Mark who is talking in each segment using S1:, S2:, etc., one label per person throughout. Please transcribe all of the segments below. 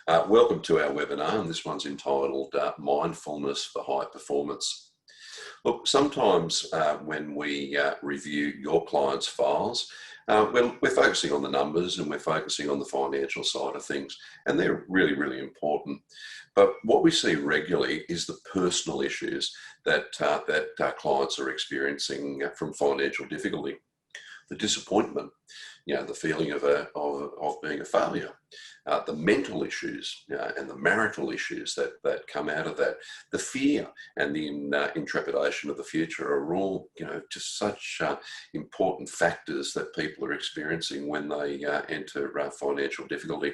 S1: Welcome to our webinar, and this one's entitled Mindfulness for High Performance. Look, sometimes when we review your clients' files, we're focusing on the numbers and we're focusing on the financial side of things, and they're really, really important. But what we see regularly is the personal issues that clients are experiencing from financial difficulty. The disappointment, the feeling of being a failure, the mental issues and the marital issues that come out of that, the fear and the intrepidation of the future are all, just such important factors that people are experiencing when they enter financial difficulty.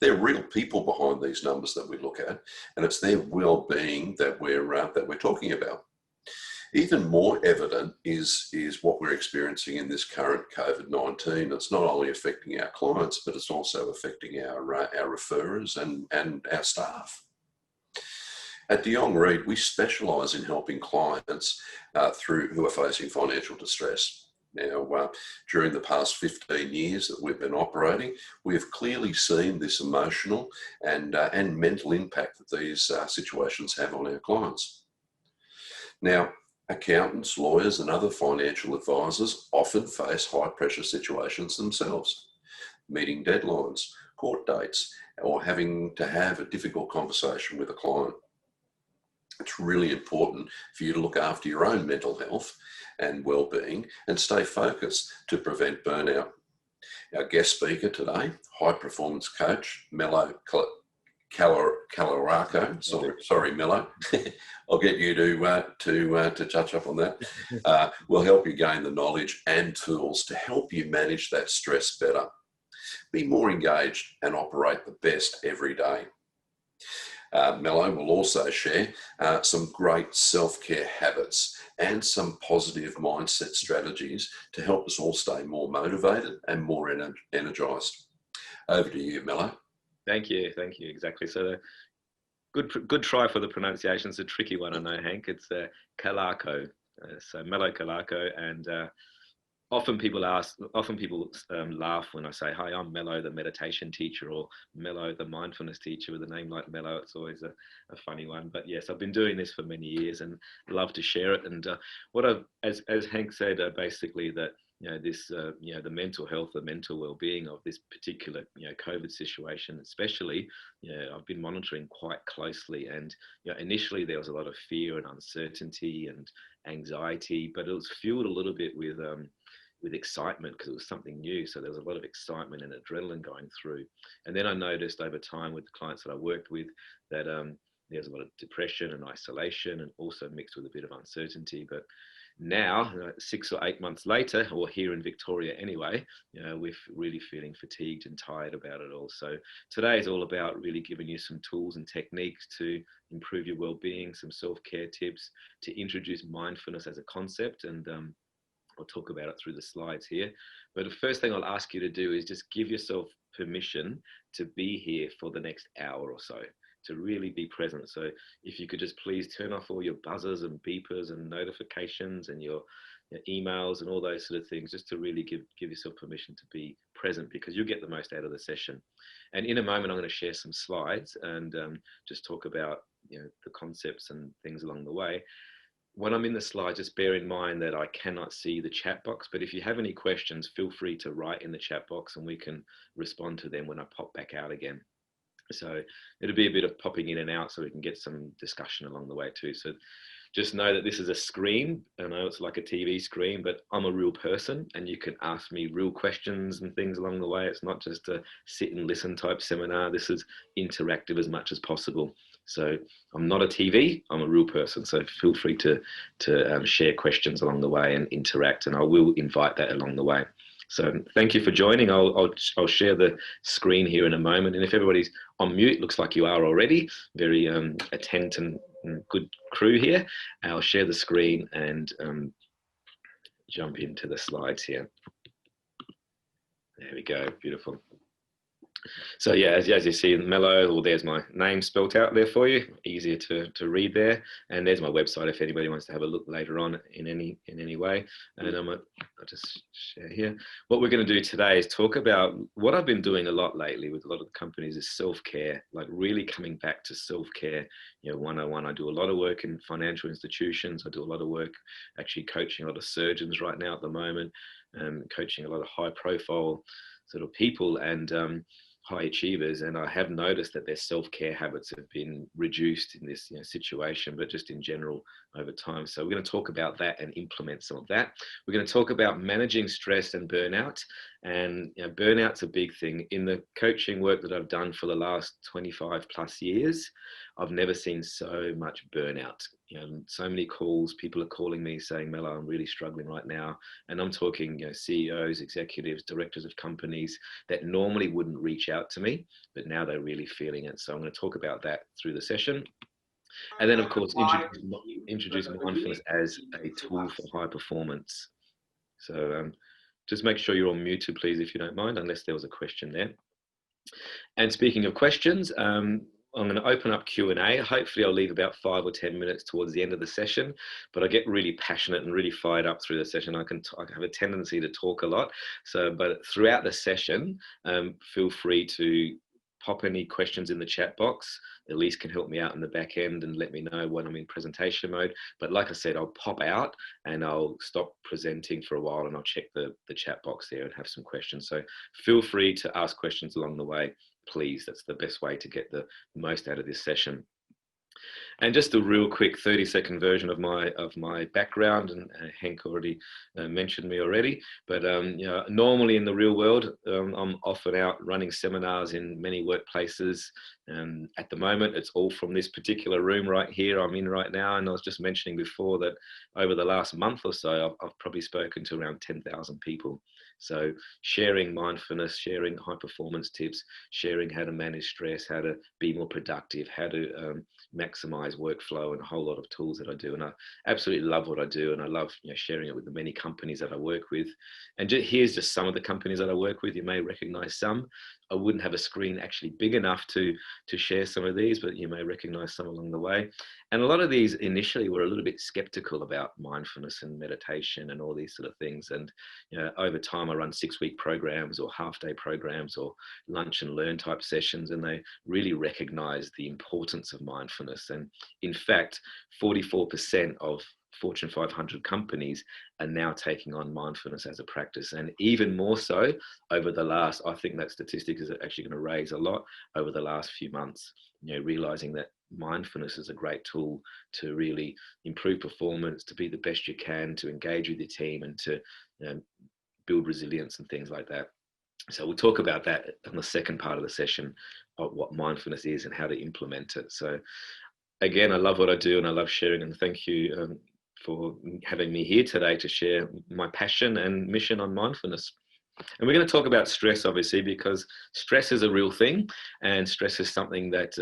S1: There are real people behind these numbers that we look at, and it's their well-being that we're talking about. Even more evident is what we're experiencing in this current COVID-19. It's not only affecting our clients, but it's also affecting our referrers and our staff. At Jonge, we specialise in helping clients who are facing financial distress. Now, during the past 15 years that we've been operating, we have clearly seen this emotional and mental impact that these situations have on our clients. Now, accountants, lawyers, and other financial advisors often face high-pressure situations themselves, meeting deadlines, court dates, or having to have a difficult conversation with a client. It's really important for you to look after your own mental health and well-being and stay focused to prevent burnout. Our guest speaker today, high-performance coach, Melo Calarco, sorry, Melo. I'll get you to touch up on that. Will help you gain the knowledge and tools to help you manage that stress better. Be more engaged and operate the best every day. Melo will also share some great self-care habits and some positive mindset strategies to help us all stay more motivated and more energised. Over to you, Melo.
S2: Thank you. Exactly. So, good try for the pronunciation. It's a tricky one, I know, Hank. It's Calarco. So Melo Calarco, and often people laugh when I say, "Hi, I'm Melo, the meditation teacher," or Melo, the mindfulness teacher. With a name like Melo, it's always a funny one. But yes, I've been doing this for many years and love to share it. And as Hank said, basically that. The mental health, the mental well-being of this particular, COVID situation, especially, I've been monitoring quite closely. And, initially there was a lot of fear and uncertainty and anxiety, but it was fueled a little bit with excitement because it was something new. So there was a lot of excitement and adrenaline going through. And then I noticed over time with the clients that I worked with that there's a lot of depression and isolation, and also mixed with a bit of uncertainty. But now, 6 or 8 months later, or here in Victoria anyway, we're really feeling fatigued and tired about it all. So today is all about really giving you some tools and techniques to improve your well-being, some self-care tips, to introduce mindfulness as a concept, and I'll talk about it through the slides here. But the first thing I'll ask you to do is just give yourself permission to be here for the next hour or so, to really be present. So if you could just please turn off all your buzzers and beepers and notifications and your emails and all those sort of things, just to really give yourself permission to be present, because you'll get the most out of the session. And in a moment, I'm going to share some slides and just talk about the concepts and things along the way. When I'm in the slide, just bear in mind that I cannot see the chat box, but if you have any questions, feel free to write in the chat box and we can respond to them when I pop back out again. So it'll be a bit of popping in and out so we can get some discussion along the way too. So just know that this is a screen. I know it's like a TV screen, but I'm a real person and you can ask me real questions and things along the way. It's not just a sit and listen type seminar. This is interactive as much as possible. So I'm not a TV, I'm a real person. So feel free to share questions along the way and interact, and I will invite that along the way. So thank you for joining. I'll share the screen here in a moment. And if everybody's on mute, looks like you are already, very attentive and good crew here. I'll share the screen and jump into the slides here. There we go, beautiful. So yeah, as you see in Melo, well, there's my name spelt out there for you, easier to read there. And there's my website if anybody wants to have a look later on in any way. And I'll just share here. What we're going to do today is talk about what I've been doing a lot lately with a lot of the companies is self-care, like really coming back to self-care. You know, 101. I do a lot of work in financial institutions. I do a lot of work actually coaching a lot of surgeons right now at the moment, coaching a lot of high-profile sort of people and high achievers, and I have noticed that their self-care habits have been reduced in this situation, but just in general over time. So we're going to talk about that and implement some of that. We're going to talk about managing stress and burnout. And burnout's a big thing. In the coaching work that I've done for the last 25 plus years, I've never seen so much burnout. So many calls, people are calling me saying, Melo, I'm really struggling right now. And I'm talking CEOs, executives, directors of companies that normally wouldn't reach out to me, but now they're really feeling it. So I'm going to talk about that through the session. And then, of course, introduce mindfulness as a tool for high performance. So just make sure you're on mute, please, if you don't mind, unless there was a question there. And speaking of questions, I'm going to open up Q&A. Hopefully I'll leave about 5 or 10 minutes towards the end of the session, but I get really passionate and really fired up through the session. I have a tendency to talk a lot. But throughout the session, feel free to pop any questions in the chat box. Elise can help me out in the back end and let me know when I'm in presentation mode. But like I said, I'll pop out and I'll stop presenting for a while and I'll check the chat box there and have some questions. So feel free to ask questions along the way, please. That's the best way to get the most out of this session. And just a real quick 30-second version of my background, and Henk already mentioned me already, but normally in the real world, I'm often out running seminars in many workplaces. At the moment, it's all from this particular room right here I'm in right now. And I was just mentioning before that over the last month or so, I've probably spoken to around 10,000 people. So sharing mindfulness, sharing high performance tips, sharing how to manage stress, how to be more productive, how to maximize workflow, and a whole lot of tools that I do. And I absolutely love what I do. And I love sharing it with the many companies that I work with. And here's just some of the companies that I work with. You may recognize some. I wouldn't have a screen actually big enough to share some of these, but you may recognize some along the way. And a lot of these initially were a little bit skeptical about mindfulness and meditation and all these sort of things. And over time, I run 6-week programs or half-day programs or lunch and learn type sessions, and they really recognize the importance of mindfulness. And in fact, 44% of Fortune 500 companies are now taking on mindfulness as a practice, and even more so over the last, I think that statistic is actually going to raise a lot over the last few months, realizing that mindfulness is a great tool to really improve performance, to be the best you can, to engage with your team, and to build resilience and things like that. So we'll talk about that in the second part of the session, of what mindfulness is and how to implement it. So again, I love what I do and I love sharing, and thank you for having me here today to share my passion and mission on mindfulness. And we're going to talk about stress, obviously, because stress is a real thing, and stress is something that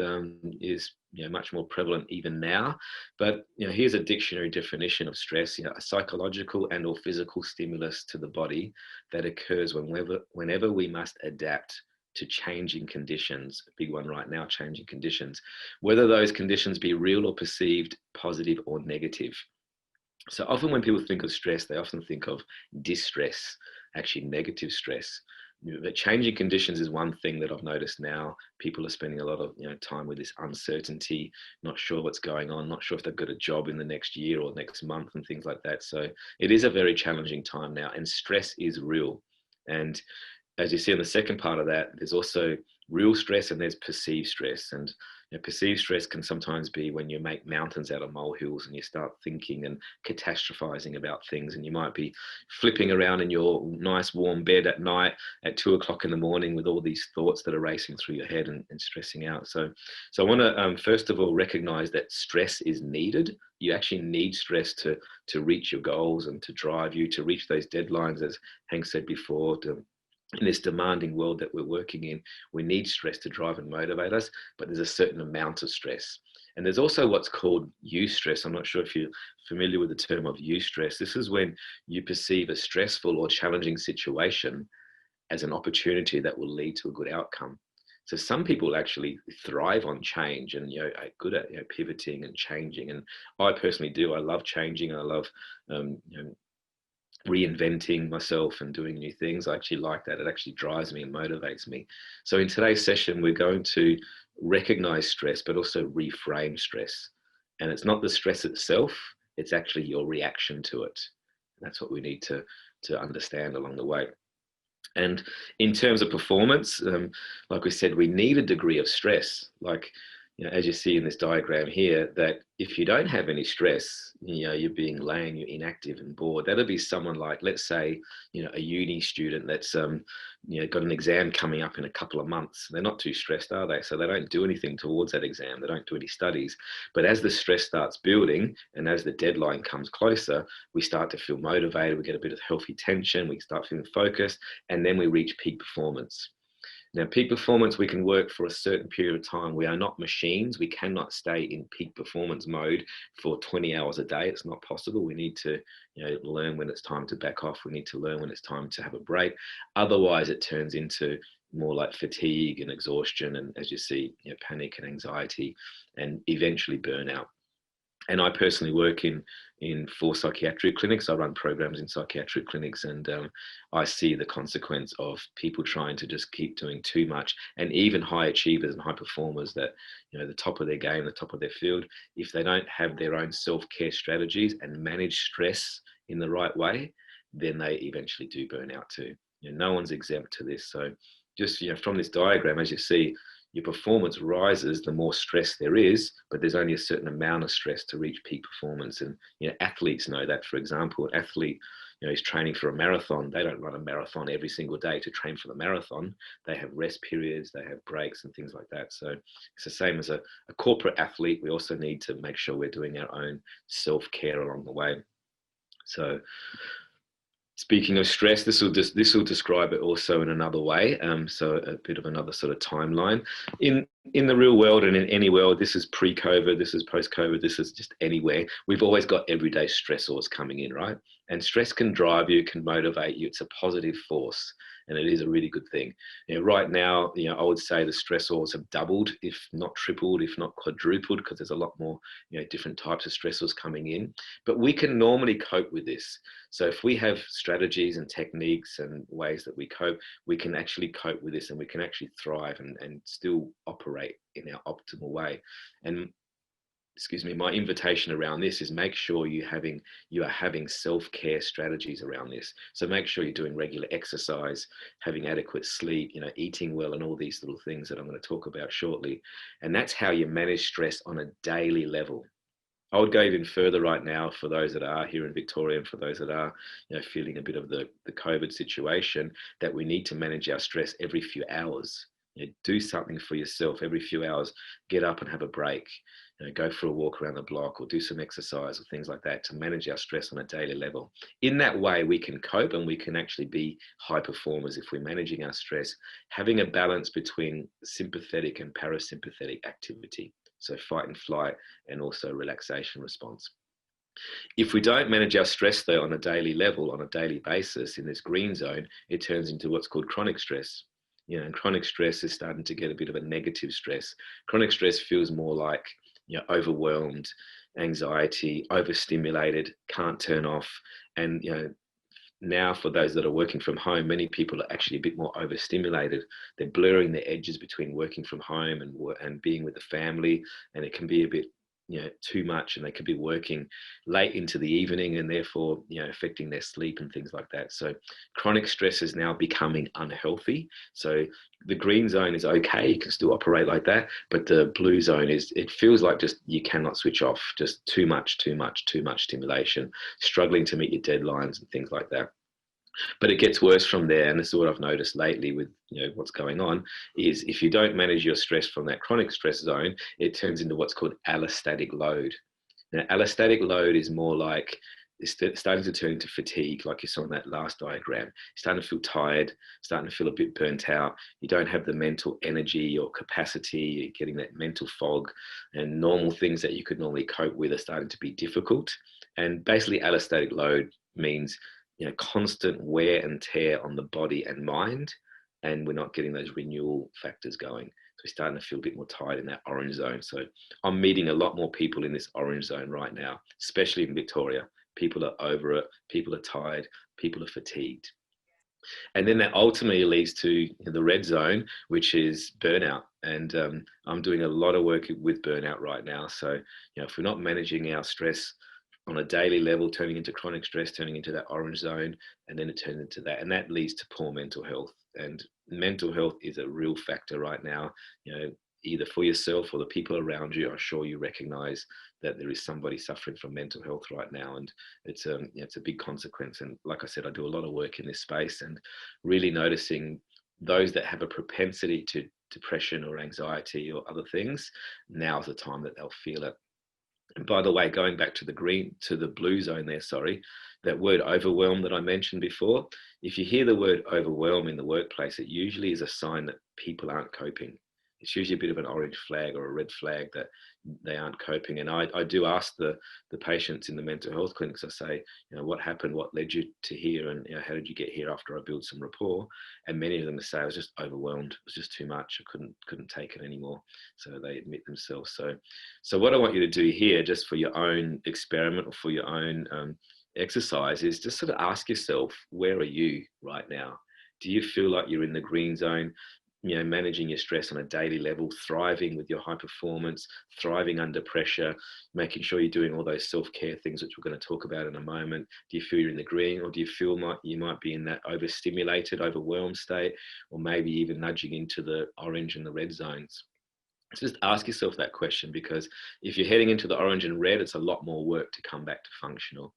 S2: is much more prevalent even now. But here's a dictionary definition of stress: a psychological and or physical stimulus to the body that occurs whenever we must adapt to changing conditions. A big one right now: changing conditions, whether those conditions be real or perceived, positive or negative. So often when people think of stress, they often think of distress, actually negative stress. But changing conditions is one thing that I've noticed now. People are spending a lot of time with this uncertainty, not sure what's going on, not sure if they've got a job in the next year or next month and things like that. So it is a very challenging time now, and stress is real. And as you see in the second part of that, there's also real stress and there's perceived stress. And perceived stress can sometimes be when you make mountains out of molehills and you start thinking and catastrophizing about things, and you might be flipping around in your nice warm bed at night at 2 o'clock in the morning with all these thoughts that are racing through your head and stressing out. So I want to first of all recognize that stress is needed. You actually need stress to reach your goals and to drive you to reach those deadlines, as Hank said before. In this demanding world that we're working in, we need stress to drive and motivate us, but there's a certain amount of stress. And there's also what's called eustress. I'm not sure if you're familiar with the term of eustress. This is when you perceive a stressful or challenging situation as an opportunity that will lead to a good outcome. So some people actually thrive on change and are good at pivoting and changing. And I personally do. I love changing. I love reinventing myself and doing new things. I actually like that. It actually drives me and motivates me. So in today's session, we're going to recognize stress, but also reframe stress. And it's not the stress itself, it's actually your reaction to it. That's what we need to understand along the way. And in terms of performance, like we said, we need a degree of stress. Like, as you see in this diagram here, that if you don't have any stress, you're being lame, you're inactive and bored. That'll be someone like, let's say, a uni student that's, got an exam coming up in a couple of months. They're not too stressed, are they? So they don't do anything towards that exam. They don't do any studies. But as the stress starts building and as the deadline comes closer, we start to feel motivated. We get a bit of healthy tension. We start feeling focused, and then we reach peak performance. Now, peak performance, we can work for a certain period of time. We are not machines. We cannot stay in peak performance mode for 20 hours a day. It's not possible. We need to learn when it's time to back off. We need to learn when it's time to have a break. Otherwise, it turns into more like fatigue and exhaustion, and as you see, panic and anxiety, and eventually burnout. And I personally work in 4 psychiatric clinics. I run programs in psychiatric clinics, and I see the consequence of people trying to just keep doing too much. And even high achievers and high performers that, the top of their game, the top of their field, if they don't have their own self-care strategies and manage stress in the right way, then they eventually do burn out too. No one's exempt to this. So just, from this diagram, as you see, your performance rises the more stress there is, but there's only a certain amount of stress to reach peak performance. And athletes know that. For example, an athlete is training for a marathon. They don't run a marathon every single day to train for the marathon. They have rest periods, they have breaks and things like that. So it's the same as a corporate athlete. We also need to make sure we're doing our own self-care along the way. So speaking of stress, this will describe it also in another way. So a bit of another sort of timeline. In the real world and in any world, this is pre-COVID, this is post-COVID, this is just anywhere. We've always got everyday stressors coming in, right? And stress can drive you, can motivate you. It's a positive force, and it is a really good thing. Right now, I would say the stressors have doubled, if not tripled, if not quadrupled, because there's a lot more, different types of stressors coming in. But we can normally cope with this. So if we have strategies and techniques and ways that we cope, we can actually cope with this, and we can actually thrive and still operate in our optimal way. And my invitation around this is make sure you are having self-care strategies around this. So make sure you're doing regular exercise, having adequate sleep, eating well, and all these little things that I'm going to talk about shortly. And that's how you manage stress on a daily level. I would go even further right now for those that are here in Victoria and for those that are feeling a bit of the COVID situation, that we need to manage our stress every few hours. Do something for yourself every few hours. Get up and have a break. Go for a walk around the block or do some exercise or things like that to manage our stress on a daily level. In that way, we can cope and we can actually be high performers if we're managing our stress, having a balance between sympathetic and parasympathetic activity. So fight and flight, and also relaxation response. If we don't manage our stress though on a daily level, on a daily basis in this green zone, it turns into what's called chronic stress. And chronic stress is starting to get a bit of a negative stress. Chronic stress feels more like overwhelmed, anxiety, overstimulated, can't turn off. And now for those that are working from home, many people are actually a bit more overstimulated. They're blurring the edges between working from home and being with the family, and it can be a bit too much, and they could be working late into the evening and therefore affecting their sleep and things like that. So chronic stress is now becoming unhealthy. So the green zone is okay, you can still operate like that, but the blue zone it feels like just you cannot switch off, just too much stimulation, struggling to meet your deadlines and things like that. But it gets worse from there, and this is what I've noticed lately with what's going on, is if you don't manage your stress from that chronic stress zone, it turns into what's called allostatic load. Now, allostatic load is more like it's starting to turn into fatigue, like you saw in that last diagram. You're starting to feel tired, starting to feel a bit burnt out. You don't have the mental energy or capacity. You're getting that mental fog, and normal things that you could normally cope with are starting to be difficult. And basically, allostatic load means constant wear and tear on the body and mind, and we're not getting those renewal factors going. So we're starting to feel a bit more tired in that orange zone. So I'm meeting a lot more people in this orange zone right now, especially in Victoria. People are over it, people are tired, people are fatigued. And then that ultimately leads to the red zone, which is burnout. And I'm doing a lot of work with burnout right now. So, if we're not managing our stress on a daily level, turning into chronic stress, turning into that orange zone, and then it turns into that, and that leads to poor mental health. And mental health is a real factor right now. Either for yourself or the people around you, I'm sure you recognize that there is somebody suffering from mental health right now, and it's a big consequence. And like I said, I do a lot of work in this space, and really noticing those that have a propensity to depression or anxiety or other things. Now's the time that they'll feel it. And by the way, going back to the blue zone there, sorry, that word overwhelm that I mentioned before, if you hear the word overwhelm in the workplace, it usually is a sign that people aren't coping. It's usually a bit of an orange flag or a red flag that they aren't coping. And I do ask the patients in the mental health clinics, I say, what happened? What led you to here? And how did you get here after I built some rapport? And many of them say, I was just overwhelmed. It was just too much. I couldn't take it anymore. So they admit themselves. So what I want you to do here, just for your own experiment or for your own exercise, is just sort of ask yourself, where are you right now? Do you feel like you're in the green zone? Managing your stress on a daily level, thriving with your high performance, thriving under pressure, making sure you're doing all those self-care things, which we're going to talk about in a moment. Do you feel you're in the green, or do you feel like you might be in that overstimulated, overwhelmed state, or maybe even nudging into the orange and the red zones? So just ask yourself that question, because if you're heading into the orange and red, it's a lot more work to come back to functional.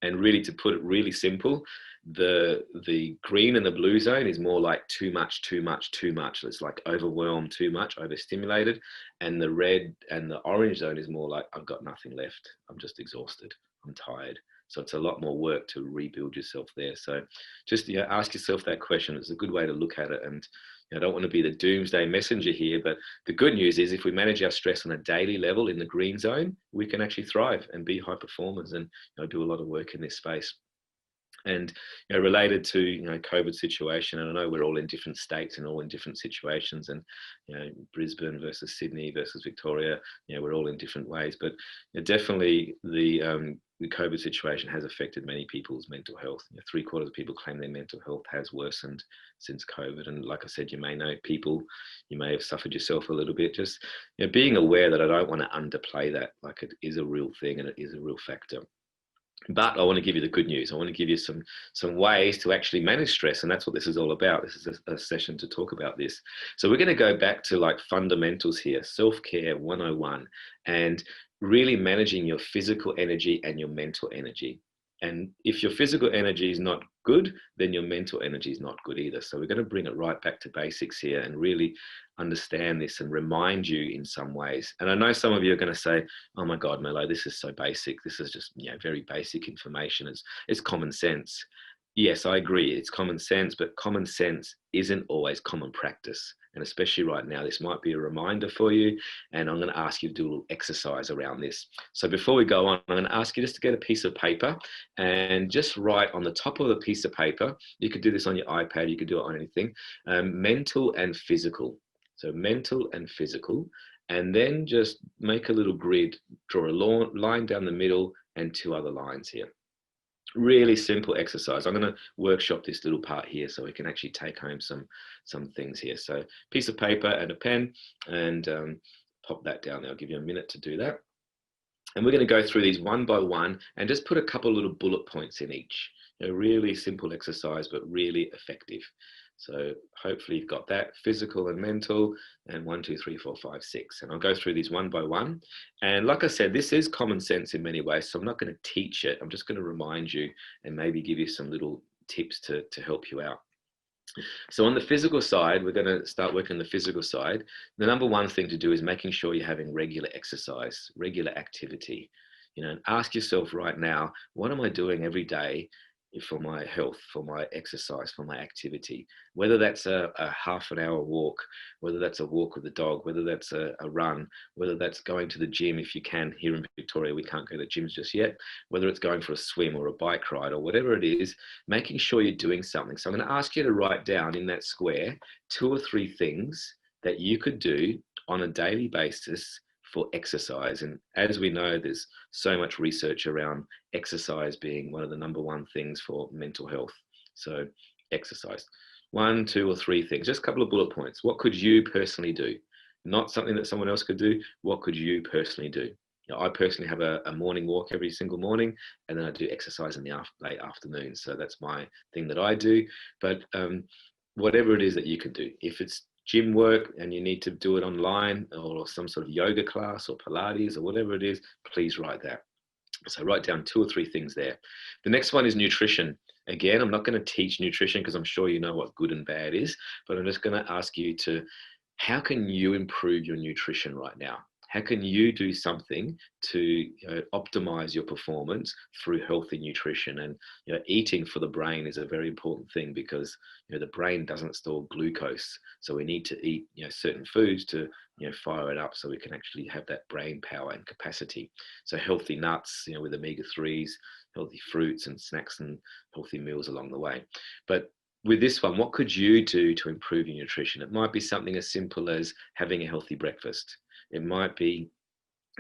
S2: And really, to put it really simple, the green and the blue zone is more like too much. It's like overwhelmed, too much, overstimulated. And the red and the orange zone is more like, I've got nothing left. I'm just exhausted. I'm tired. So it's a lot more work to rebuild yourself there. So just ask yourself that question. It's a good way to look at it. And I don't want to be the doomsday messenger here, but the good news is if we manage our stress on a daily level in the green zone, we can actually thrive and be high performers and do a lot of work in this space. And related to COVID situation, and I know we're all in different states and all in different situations, and Brisbane versus Sydney versus Victoria, we're all in different ways, but definitely the COVID situation has affected many people's mental health. 3/4 of people claim their mental health has worsened since COVID, and like I said, you may know people, you may have suffered yourself a little bit. Just being aware that I don't want to underplay that, like it is a real thing and it is a real factor. But I want to give you the good news. I want to give you some ways to actually manage stress, and that's what this is all about. This is a session to talk about this. So we're going to go back to like fundamentals here, self-care 101, and really managing your physical energy and your mental energy. And if your physical energy is not good, then your mental energy is not good either. So we're going to bring it right back to basics here and really understand this and remind you in some ways. And I know some of you are going to say, oh my God, Melo, this is so basic. This is just very basic information. It's common sense. Yes, I agree. It's common sense, but common sense isn't always common practice. And especially right now, this might be a reminder for you. And I'm going to ask you to do a little exercise around this. So before we go on, I'm going to ask you just to get a piece of paper and just write on the top of the piece of paper. You could do this on your iPad. You could do it on anything. Mental and physical. So mental and physical. And then just make a little grid, draw a line down the middle and 2 other lines here. Really simple exercise. I'm going to workshop this little part here so we can actually take home some things here. So piece of paper and a pen, and pop that down there. I'll give you a minute to do that. And we're going to go through these one by one and just put a couple little bullet points in each. Really simple exercise, but really effective. So hopefully you've got that, physical and mental, and 1, 2, 3, 4, 5, 6. And I'll go through these one by one. And like I said, this is common sense in many ways, so I'm not going to teach it. I'm just going to remind you and maybe give you some little tips to help you out. So on the physical side, we're going to start working on the physical side. The number one thing to do is making sure you're having regular exercise, regular activity. And ask yourself right now, what am I doing every day for my health, for my exercise, for my activity, whether that's a half an hour walk, whether that's a walk with the dog, whether that's a run, whether that's going to the gym if you can. Here in Victoria, we can't go to gyms just yet, whether it's going for a swim or a bike ride or whatever it is, making sure you're doing something. So I'm going to ask you to write down in that square 2 or 3 things that you could do on a daily basis for exercise. And as we know, there's so much research around exercise being one of the #1 things for mental health. So exercise. 1, 2, or 3 things, just a couple of bullet points. What could you personally do? Not something that someone else could do. What could you personally do? I personally have a morning walk every single morning, and then I do exercise in the late afternoon. So that's my thing that I do. But whatever it is that you can do, if it's gym work and you need to do it online, or some sort of yoga class or Pilates or whatever it is, please write that. So write down 2 or 3 things there. The next one is nutrition. Again, I'm not going to teach nutrition because I'm sure you know what good and bad is, but I'm just going to ask you to, how can you improve your nutrition right now? How can you do something to optimize your performance through healthy nutrition? And eating for the brain is a very important thing, because the brain doesn't store glucose, so we need to eat certain foods to fire it up so we can actually have that brain power and capacity. So healthy nuts, with omega-3s, healthy fruits and snacks, and healthy meals along the way. But with this one, what could you do to improve your nutrition? It might be something as simple as having a healthy breakfast. It might be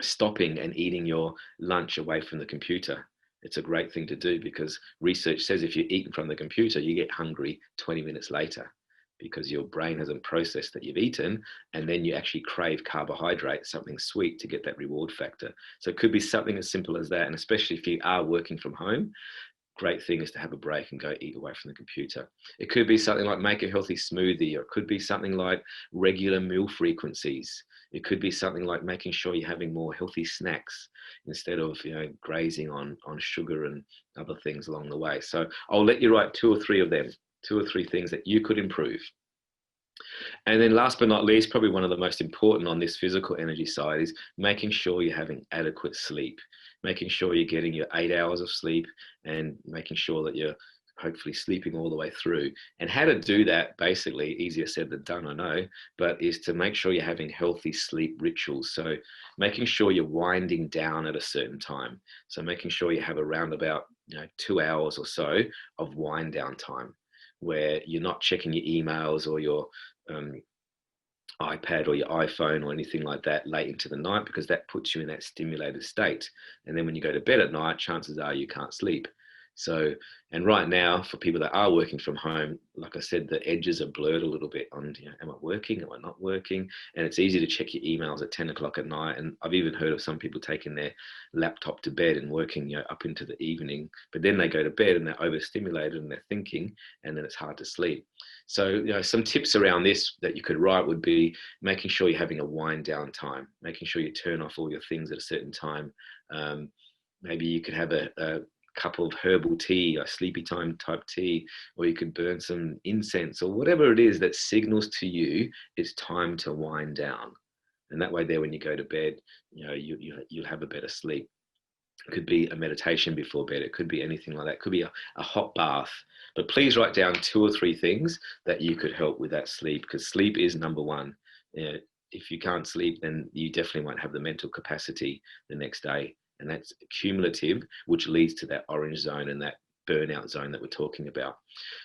S2: stopping and eating your lunch away from the computer. It's a great thing to do, because research says if you eat in front of the computer, you get hungry 20 minutes later, because your brain hasn't processed that you've eaten, and then you actually crave carbohydrate, something sweet, to get that reward factor. So it could be something as simple as that. And especially if you are working from home, great thing is to have a break and go eat away from the computer. It could be something like make a healthy smoothie, or it could be something like regular meal frequencies. It could be something like making sure you're having more healthy snacks instead of grazing on sugar and other things along the way. So I'll let you write 2 or 3 of them, 2 or 3 things that you could improve. And then last but not least, probably one of the most important on this physical energy side, is making sure you're having adequate sleep, making sure you're getting your 8 hours of sleep, and making sure that you're hopefully sleeping all the way through. And how to do that, basically, easier said than done, I know, but is to make sure you're having healthy sleep rituals. So making sure you're winding down at a certain time. So making sure you have around about 2 hours or so of wind down time, where you're not checking your emails or your iPad or your iPhone or anything like that late into the night, because that puts you in that stimulated state. And then when you go to bed at night, chances are you can't sleep. So, and right now, for people that are working from home, like I said, the edges are blurred a little bit on, am I working? Am I not working? And it's easy to check your emails at 10 o'clock at night. And I've even heard of some people taking their laptop to bed and working, up into the evening, but then they go to bed and they're overstimulated and they're thinking, and then it's hard to sleep. So, some tips around this that you could write would be making sure you're having a wind down time, making sure you turn off all your things at a certain time. Maybe you could have a cup of herbal tea, a sleepy time type tea, or you could burn some incense or whatever it is that signals to you it's time to wind down. And that way there, when you go to bed, you'll have a better sleep. It could be a meditation before bed. It could be anything like that. It could be a hot bath. But please write down 2 or 3 things that you could help with that sleep, because sleep is #1. If you can't sleep, then you definitely won't have the mental capacity the next day. And that's cumulative, which leads to that orange zone and that burnout zone that we're talking about.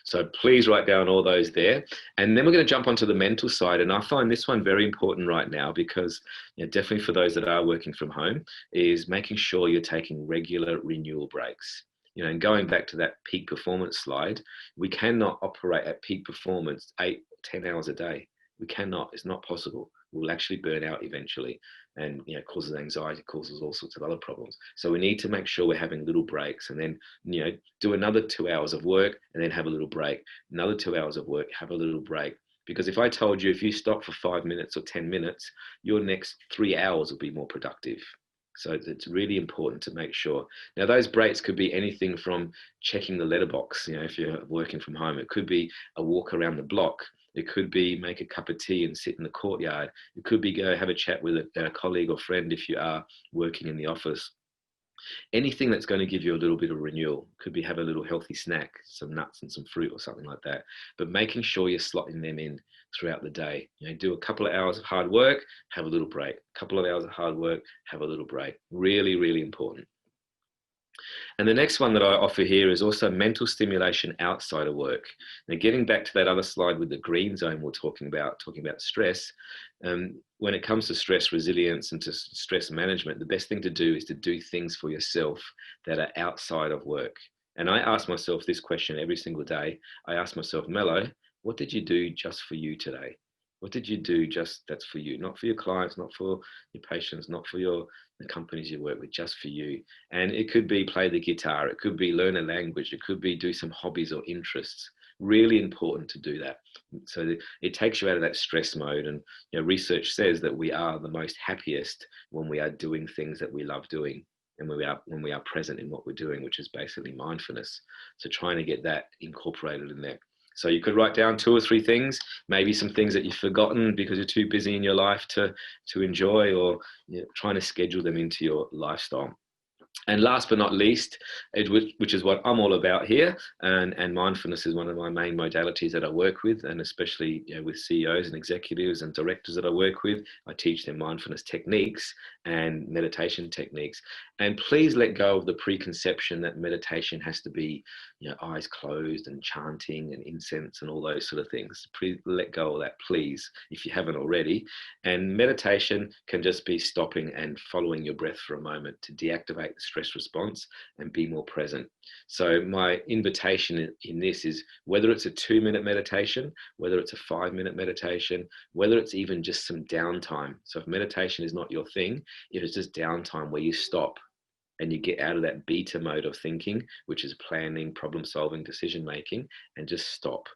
S2: So please write down all those there. And then we're going to jump onto the mental side. And I find this one very important right now, because definitely for those that are working from home, is making sure you're taking regular renewal breaks. And going back to that peak performance slide, we cannot operate at peak performance 8, 10 hours a day. We cannot. It's not possible. We'll actually burn out eventually, and causes anxiety, causes all sorts of other problems. So we need to make sure we're having little breaks, and then do another 2 hours of work and then have a little break, another 2 hours of work, have a little break. Because if I told you, if you stop for 5 minutes or 10 minutes, your next 3 hours will be more productive. So it's really important to make sure. Now, those breaks could be anything from checking the letterbox, if you're working from home. It could be a walk around the block. It could be make a cup of tea and sit in the courtyard. It could be go have a chat with a colleague or friend if you are working in the office. Anything that's going to give you a little bit of renewal. Could be have a little healthy snack, some nuts and some fruit or something like that. But making sure you're slotting them in throughout the day. You know, do a couple of hours of hard work, have a little break. A couple of hours of hard work, have a little break. Really, really important. And the next one that I offer here is also mental stimulation outside of work. Now, getting back to that other slide with the green zone we're talking about stress, when it comes to stress resilience and to stress management, the best thing to do is to do things for yourself that are outside of work. And I ask myself this question every single day. I ask myself, Melo, what did you do just for you today? What did you do just that's for you? Not for your clients, not for your patients, not for the companies you work with, just for you. And it could be play the guitar, it could be learn a language, it could be do some hobbies or interests. Really important to do that. So it takes you out of that stress mode. And research says that we are the most happiest when we are doing things that we love doing, and when we are present in what we're doing, which is basically mindfulness. So trying to get that incorporated in there. So you could write down 2 or 3 things, maybe some things that you've forgotten because you're too busy in your life to enjoy, or trying to schedule them into your lifestyle. And last but not least, which is what I'm all about here, and mindfulness is one of my main modalities that I work with, and especially with CEOs and executives and directors that I work with, I teach them mindfulness techniques and meditation techniques. And please let go of the preconception that meditation has to be eyes closed and chanting and incense and all those sort of things. Please let go of that, please, if you haven't already. And meditation can just be stopping and following your breath for a moment to deactivate the stress response and be more present. So my invitation in this is, whether it's a 2-minute meditation, whether it's a 5-minute meditation, whether it's even just some downtime. So if meditation is not your thing, if it's just downtime where you stop and you get out of that beta mode of thinking, which is planning, problem solving, decision making, and just stop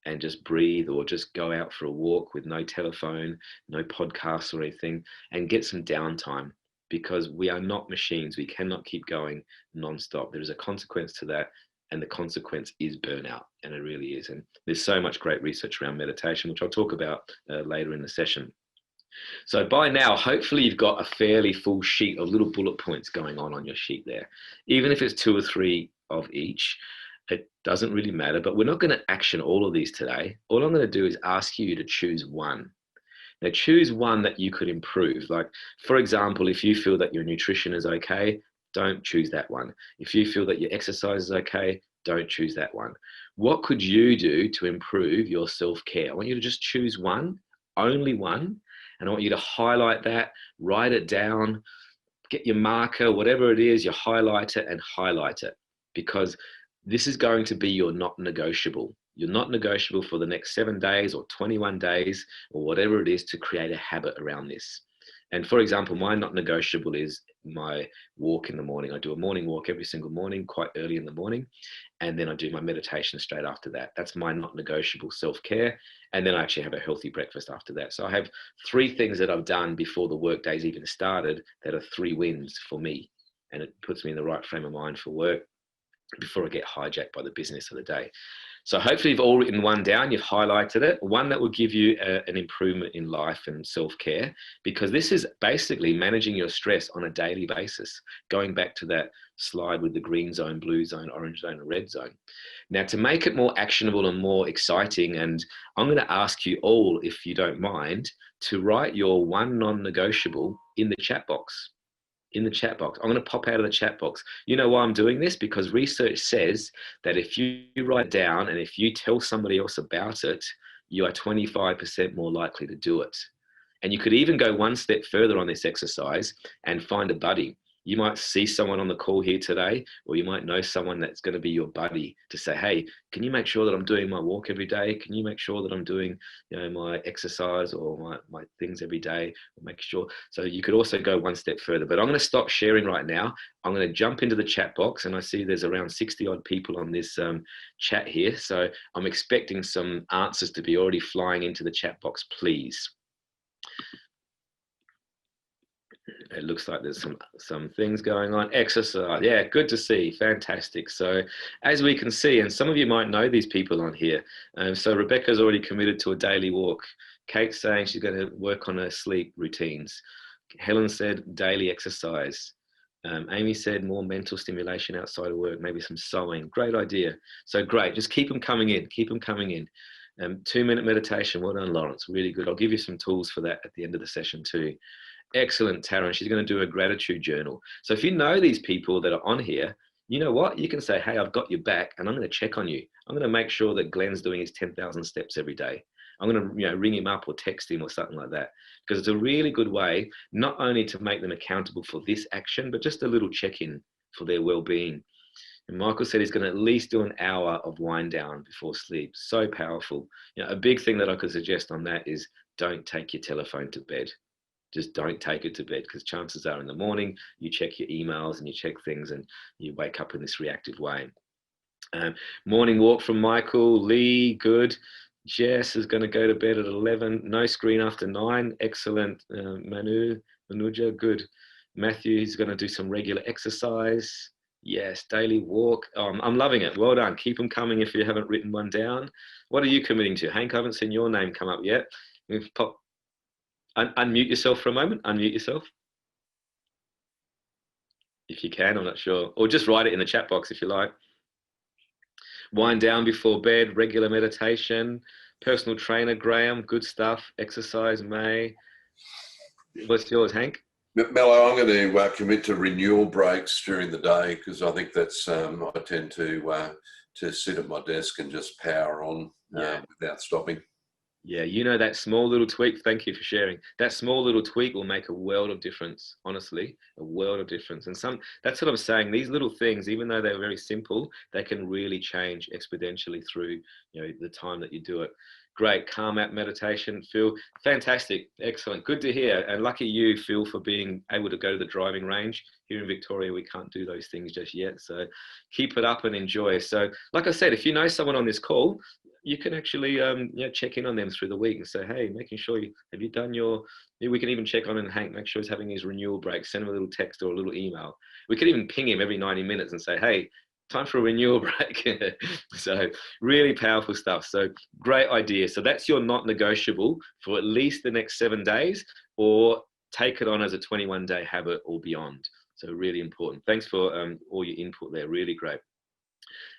S2: and just breathe, or just go out for a walk with no telephone, no podcasts or anything, and get some downtime. Because we are not machines. We cannot keep going nonstop. There is a consequence to that, and the consequence is burnout, and it really is. And there's so much great research around meditation, which I'll talk about later in the session. So by now, hopefully you've got a fairly full sheet of little bullet points going on your sheet there. Even if it's 2 or 3 of each, it doesn't really matter, but we're not going to action all of these today. All I'm going to do is ask you to choose one. Now choose one that you could improve. Like, for example, if you feel that your nutrition is okay, don't choose that one. If you feel that your exercise is okay, don't choose that one. What could you do to improve your self-care? I want you to just choose one, only one, and I want you to highlight that, write it down, get your marker, whatever it is, you highlight it and highlight it, because this is going to be your not negotiable. You're not negotiable for the next 7 days or 21 days or whatever it is to create a habit around this. And for example, my not negotiable is my walk in the morning. I do a morning walk every single morning, quite early in the morning. And then I do my meditation straight after that. That's my not negotiable self-care. And then I actually have a healthy breakfast after that. So I have 3 things that I've done before the work day's even started that are 3 wins for me. And it puts me in the right frame of mind for work before I get hijacked by the business of the day. So hopefully you've all written one down, you've highlighted it, one that will give you an improvement in life and self-care, because this is basically managing your stress on a daily basis, going back to that slide with the green zone, blue zone, orange zone, and red zone. Now, to make it more actionable and more exciting, and I'm going to ask you all, if you don't mind, to write your one non-negotiable in the chat box. In the chat box. I'm going to pop out of the chat box. You know why I'm doing this? Because research says that if you write down and if you tell somebody else about it, you are 25% more likely to do it. And you could even go one step further on this exercise and find a buddy. You might see someone on the call here today, or you might know someone that's going to be your buddy to say, hey, can you make sure that I'm doing my walk every day? Can you make sure that I'm doing my exercise or my things every day? Make sure. So you could also go one step further. But I'm going to stop sharing right now. I'm going to jump into the chat box, and I see there's around 60 odd people on this chat here. So I'm expecting some answers to be already flying into the chat box, please. It looks like there's some things going on. Exercise, yeah, good to see, fantastic. So as we can see, and some of you might know these people on here. So Rebecca's already committed to a daily walk. Kate's saying she's going to work on her sleep routines. Helen said daily exercise.
S1: Mm.
S2: Amy said more mental stimulation outside of work, maybe some sewing. Great idea. So great. Just keep them coming in. Keep them coming in. 2-minute meditation. Well done, Lawrence. Really good. I'll give you some tools for that at the end of the session too. Excellent, Tara. And she's going to do a gratitude journal. So if you know these people that are on here, you know what? You can say, hey, I've got your back and I'm going to check on you. I'm going to make sure that Glenn's doing his 10,000 steps every day. I'm going to ring him up or text him or something like that, because it's a really good way not only to make them accountable for this action, but just a little check-in for their well-being. And Michael said he's going to at least do an hour of wind down before sleep. So powerful. A big thing that I could suggest on that is don't take your telephone to bed. Just don't take it to bed, because chances are in the morning you check your emails and you check things and you wake up in this reactive way. Morning walk from Michael. Lee, good. Jess is going to go to bed at 11. No screen after 9. Excellent. Manuja, good. Matthew, he's going to do some regular exercise. Yes, daily walk. I'm loving it. Well done. Keep them coming if you haven't written one down. What are you committing to? Hank, I haven't seen your name come up yet. Unmute yourself for a moment. Unmute yourself. If you can, I'm not sure. Or just write it in the chat box if you like. Wind down before bed, regular meditation, personal trainer, Graham, good stuff. Exercise, May. What's yours, Hank?
S1: Melo, I'm going to commit to renewal breaks during the day, because I think that's, I tend to sit at my desk and just power on without stopping.
S2: Yeah, that small little tweak, thank you for sharing. That small little tweak will make a world of difference, honestly, a world of difference. And that's what I'm saying. These little things, even though they're very simple, they can really change exponentially through, the time that you do it. Great, calm app meditation, Phil. Fantastic, excellent, good to hear. And lucky you, Phil, for being able to go to the driving range. Here in Victoria, we can't do those things just yet. So keep it up and enjoy. So like I said, if you know someone on this call, you can actually check in on them through the week and say, hey, making sure have you done we can even check on and Hank, make sure he's having his renewal break, send him a little text or a little email. We could even ping him every 90 minutes and say, hey, time for a renewal break. So really powerful stuff. So great idea. So that's your not negotiable for at least the next 7 days, or take it on as a 21-day habit or beyond. So really important. Thanks for all your input there. Really great.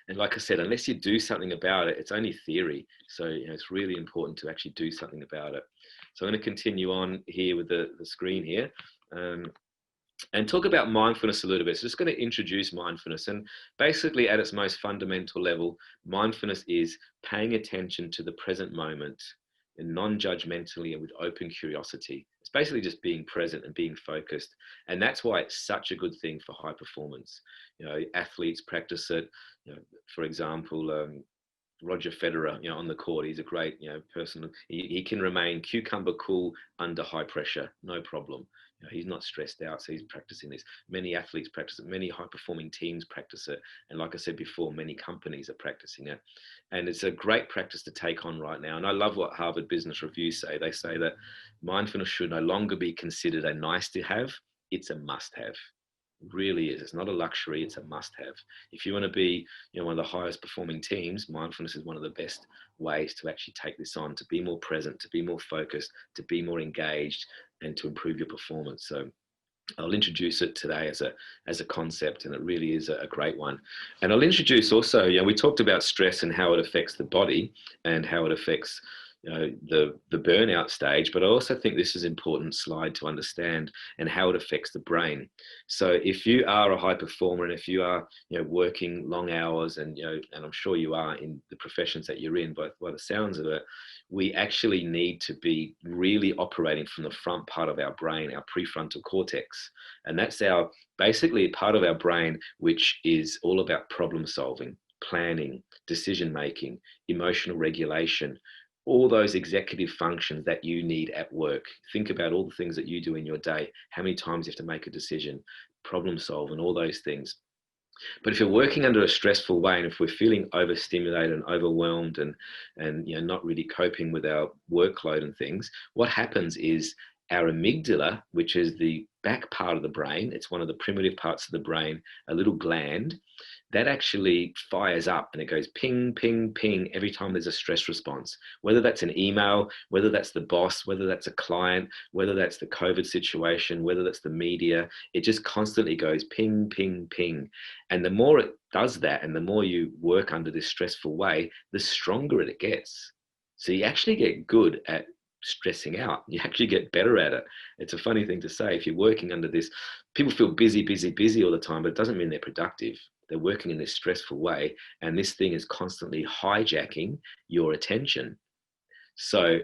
S2: And like I said, unless you do something about it, it's only theory. So it's really important to actually do something about it. So I'm going to continue on here with the screen here and talk about mindfulness a little bit. So just going to introduce mindfulness. And basically at its most fundamental level, mindfulness is paying attention to the present moment and non-judgmentally and with open curiosity. It's basically just being present and being focused. And that's why it's such a good thing for high performance. Athletes practice it. For example, Roger Federer, on the court, he's a great, person. He can remain cucumber cool under high pressure, no problem. He's not stressed out, so he's practicing this. Many athletes practice it. Many high-performing teams practice it. And like I said before, many companies are practicing it. And it's a great practice to take on right now. And I love what Harvard Business Review say. They say that mindfulness should no longer be considered a nice to have. It's a must have. It really is. It's not a luxury. It's a must have. If you want to be one of the highest performing teams, mindfulness is one of the best ways to actually take this on, to be more present, to be more focused, to be more engaged, and to improve your performance. So I'll introduce it today as a concept, and it really is a great one. And I'll introduce also, we talked about stress and how it affects the body and how it affects the burnout stage, but I also think this is an important slide to understand and how it affects the brain. So if you are a high performer and if you are working long hours and and I'm sure you are in the professions that you're in, by the sounds of it, we actually need to be really operating from the front part of our brain, our prefrontal cortex. And that's basically part of our brain which is all about problem solving, planning, decision making, emotional regulation, all those executive functions that you need at work. Think about all the things that you do in your day, how many times you have to make a decision, problem solve, and all those things. But if you're working under a stressful way, and if we're feeling overstimulated and overwhelmed and not really coping with our workload and things, what happens is our amygdala, which is the back part of the brain, it's one of the primitive parts of the brain, a little gland that actually fires up and it goes ping, ping, ping every time there's a stress response, whether that's an email, whether that's the boss, whether that's a client, whether that's the COVID situation, whether that's the media. It just constantly goes ping, ping, ping. And the more it does that and the more you work under this stressful way, the stronger it gets. So you actually get good at stressing out. You actually get better at it. It's a funny thing to say. If you're working under this, people feel busy, busy, busy all the time, but it doesn't mean they're productive. They're working in this stressful way, and this thing is constantly hijacking your attention. So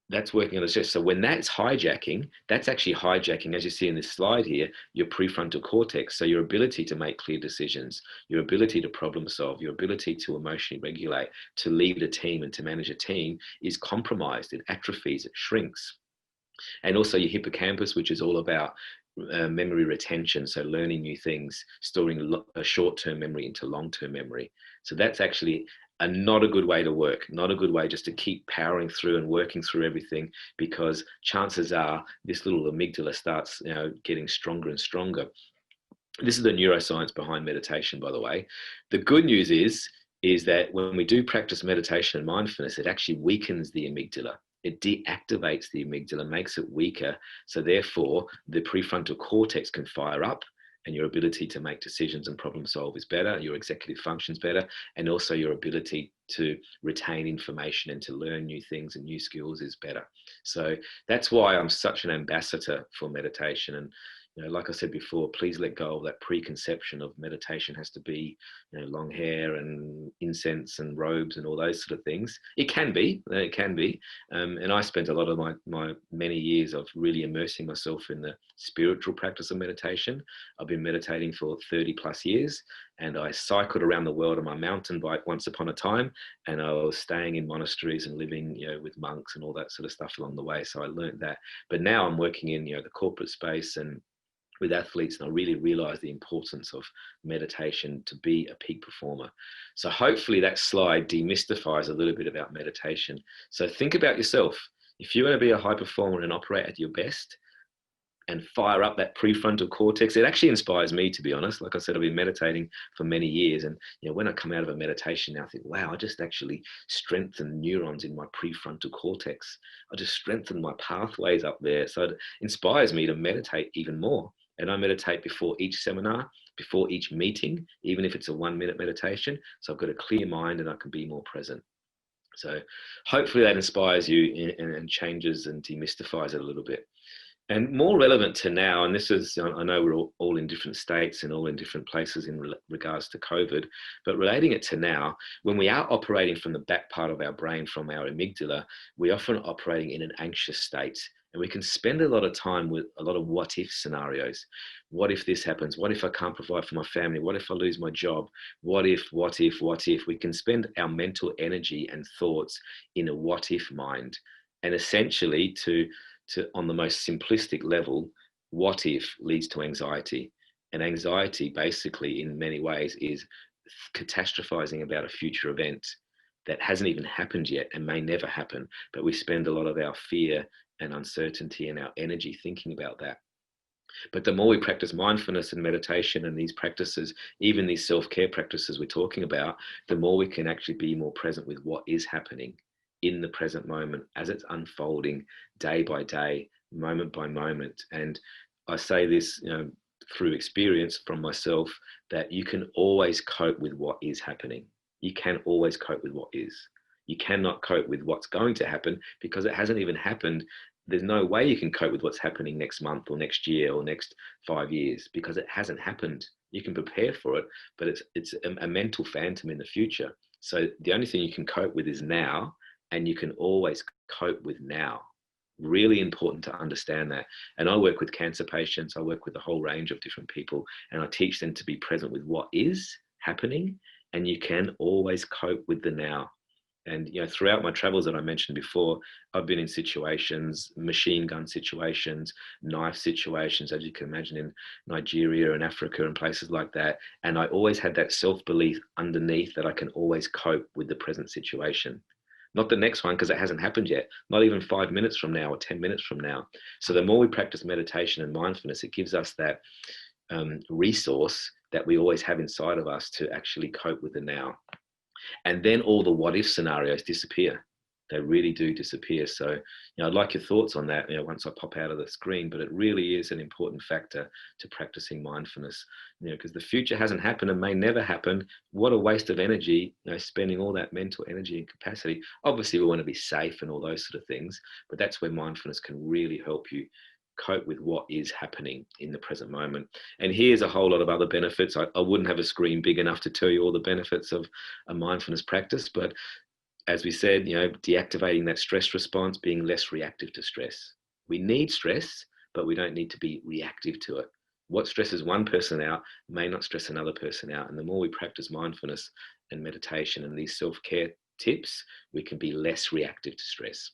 S2: that's working on the stress. So when that's hijacking, that's actually hijacking, as you see in this slide here, your prefrontal cortex. So your ability to make clear decisions, your ability to problem solve, your ability to emotionally regulate, to lead a team and to manage a team is compromised. It atrophies, it shrinks. And also your hippocampus, which is all about memory retention, so learning new things, storing a short-term memory into long-term memory. So that's actually not a good way to work, not a good way just to keep powering through and working through everything, because chances are this little amygdala starts getting stronger and stronger. This is the neuroscience behind meditation, by the way. The good news is that when we do practice meditation and mindfulness, it actually weakens the amygdala. It deactivates the amygdala, makes it weaker. So therefore, the prefrontal cortex can fire up and your ability to make decisions and problem solve is better. Your executive function's better. And also your ability to retain information and to learn new things and new skills is better. So that's why I'm such an ambassador for meditation. And like I said before, please let go of that preconception of meditation has to be long hair and incense and robes and all those sort of things. It can be. And I spent a lot of my many years of really immersing myself in the spiritual practice of meditation. I've been meditating for 30 plus years, and I cycled around the world on my mountain bike once upon a time, and I was staying in monasteries and living with monks and all that sort of stuff along the way. So I learned that. But now I'm working in the corporate space and with athletes, and I really realize the importance of meditation to be a peak performer. So hopefully that slide demystifies a little bit about meditation. So think about yourself. If you're going to be a high performer and operate at your best and fire up that prefrontal cortex, it actually inspires me, to be honest. Like I said, I've been meditating for many years, and when I come out of a meditation now, I think, wow, I just actually strengthened neurons in my prefrontal cortex. I just strengthened my pathways up there. So it inspires me to meditate even more. And I meditate before each seminar, before each meeting, even if it's a 1-minute meditation. So I've got a clear mind and I can be more present. So hopefully that inspires you and changes and demystifies it a little bit. And more relevant to now, and this is, I know we're all in different states and all in different places in regards to COVID, but relating it to now, when we are operating from the back part of our brain, from our amygdala, we're often operating in an anxious state. And we can spend a lot of time with a lot of what if scenarios. What if this happens? What if I can't provide for my family? What if I lose my job? What if? We can spend our mental energy and thoughts in a what if mind. And essentially on the most simplistic level, what if leads to anxiety. And anxiety basically in many ways is catastrophizing about a future event that hasn't even happened yet and may never happen. But we spend a lot of our fear and uncertainty and our energy thinking about that. But the more we practice mindfulness and meditation and these practices, even these self-care practices we're talking about, the more we can actually be more present with what is happening in the present moment as it's unfolding day by day, moment by moment. And I say this through experience from myself, that you can always cope with what is happening. You can always cope with what is. You cannot cope with what's going to happen because it hasn't even happened. There's no way you can cope with what's happening next month or next year or next 5 years because it hasn't happened. You can prepare for it, but it's a mental phantom in the future. So the only thing you can cope with is now, and you can always cope with now. Really important to understand that. And I work with cancer patients. I work with a whole range of different people, and I teach them to be present with what is happening, and you can always cope with the now. And throughout my travels that I mentioned before, I've been in situations, machine gun situations, knife situations, as you can imagine, in Nigeria and Africa and places like that. And I always had that self-belief underneath that I can always cope with the present situation. Not the next one, because it hasn't happened yet, not even 5 minutes from now or 10 minutes from now. So the more we practice meditation and mindfulness, it gives us that resource that we always have inside of us to actually cope with the now. And then all the what if scenarios disappear. They really do disappear. So, I'd like your thoughts on that, once I pop out of the screen, but it really is an important factor to practicing mindfulness, because the future hasn't happened and may never happen. What a waste of energy, spending all that mental energy and capacity. Obviously, we want to be safe and all those sort of things, but that's where mindfulness can really help you cope with what is happening in the present moment. And here's a whole lot of other benefits. I wouldn't have a screen big enough to tell you all the benefits of a mindfulness practice, but as we said, deactivating that stress response, being less reactive to stress. We need stress, but we don't need to be reactive to it. What stresses one person out may not stress another person out. And the more we practice mindfulness and meditation and these self-care tips, we can be less reactive to stress.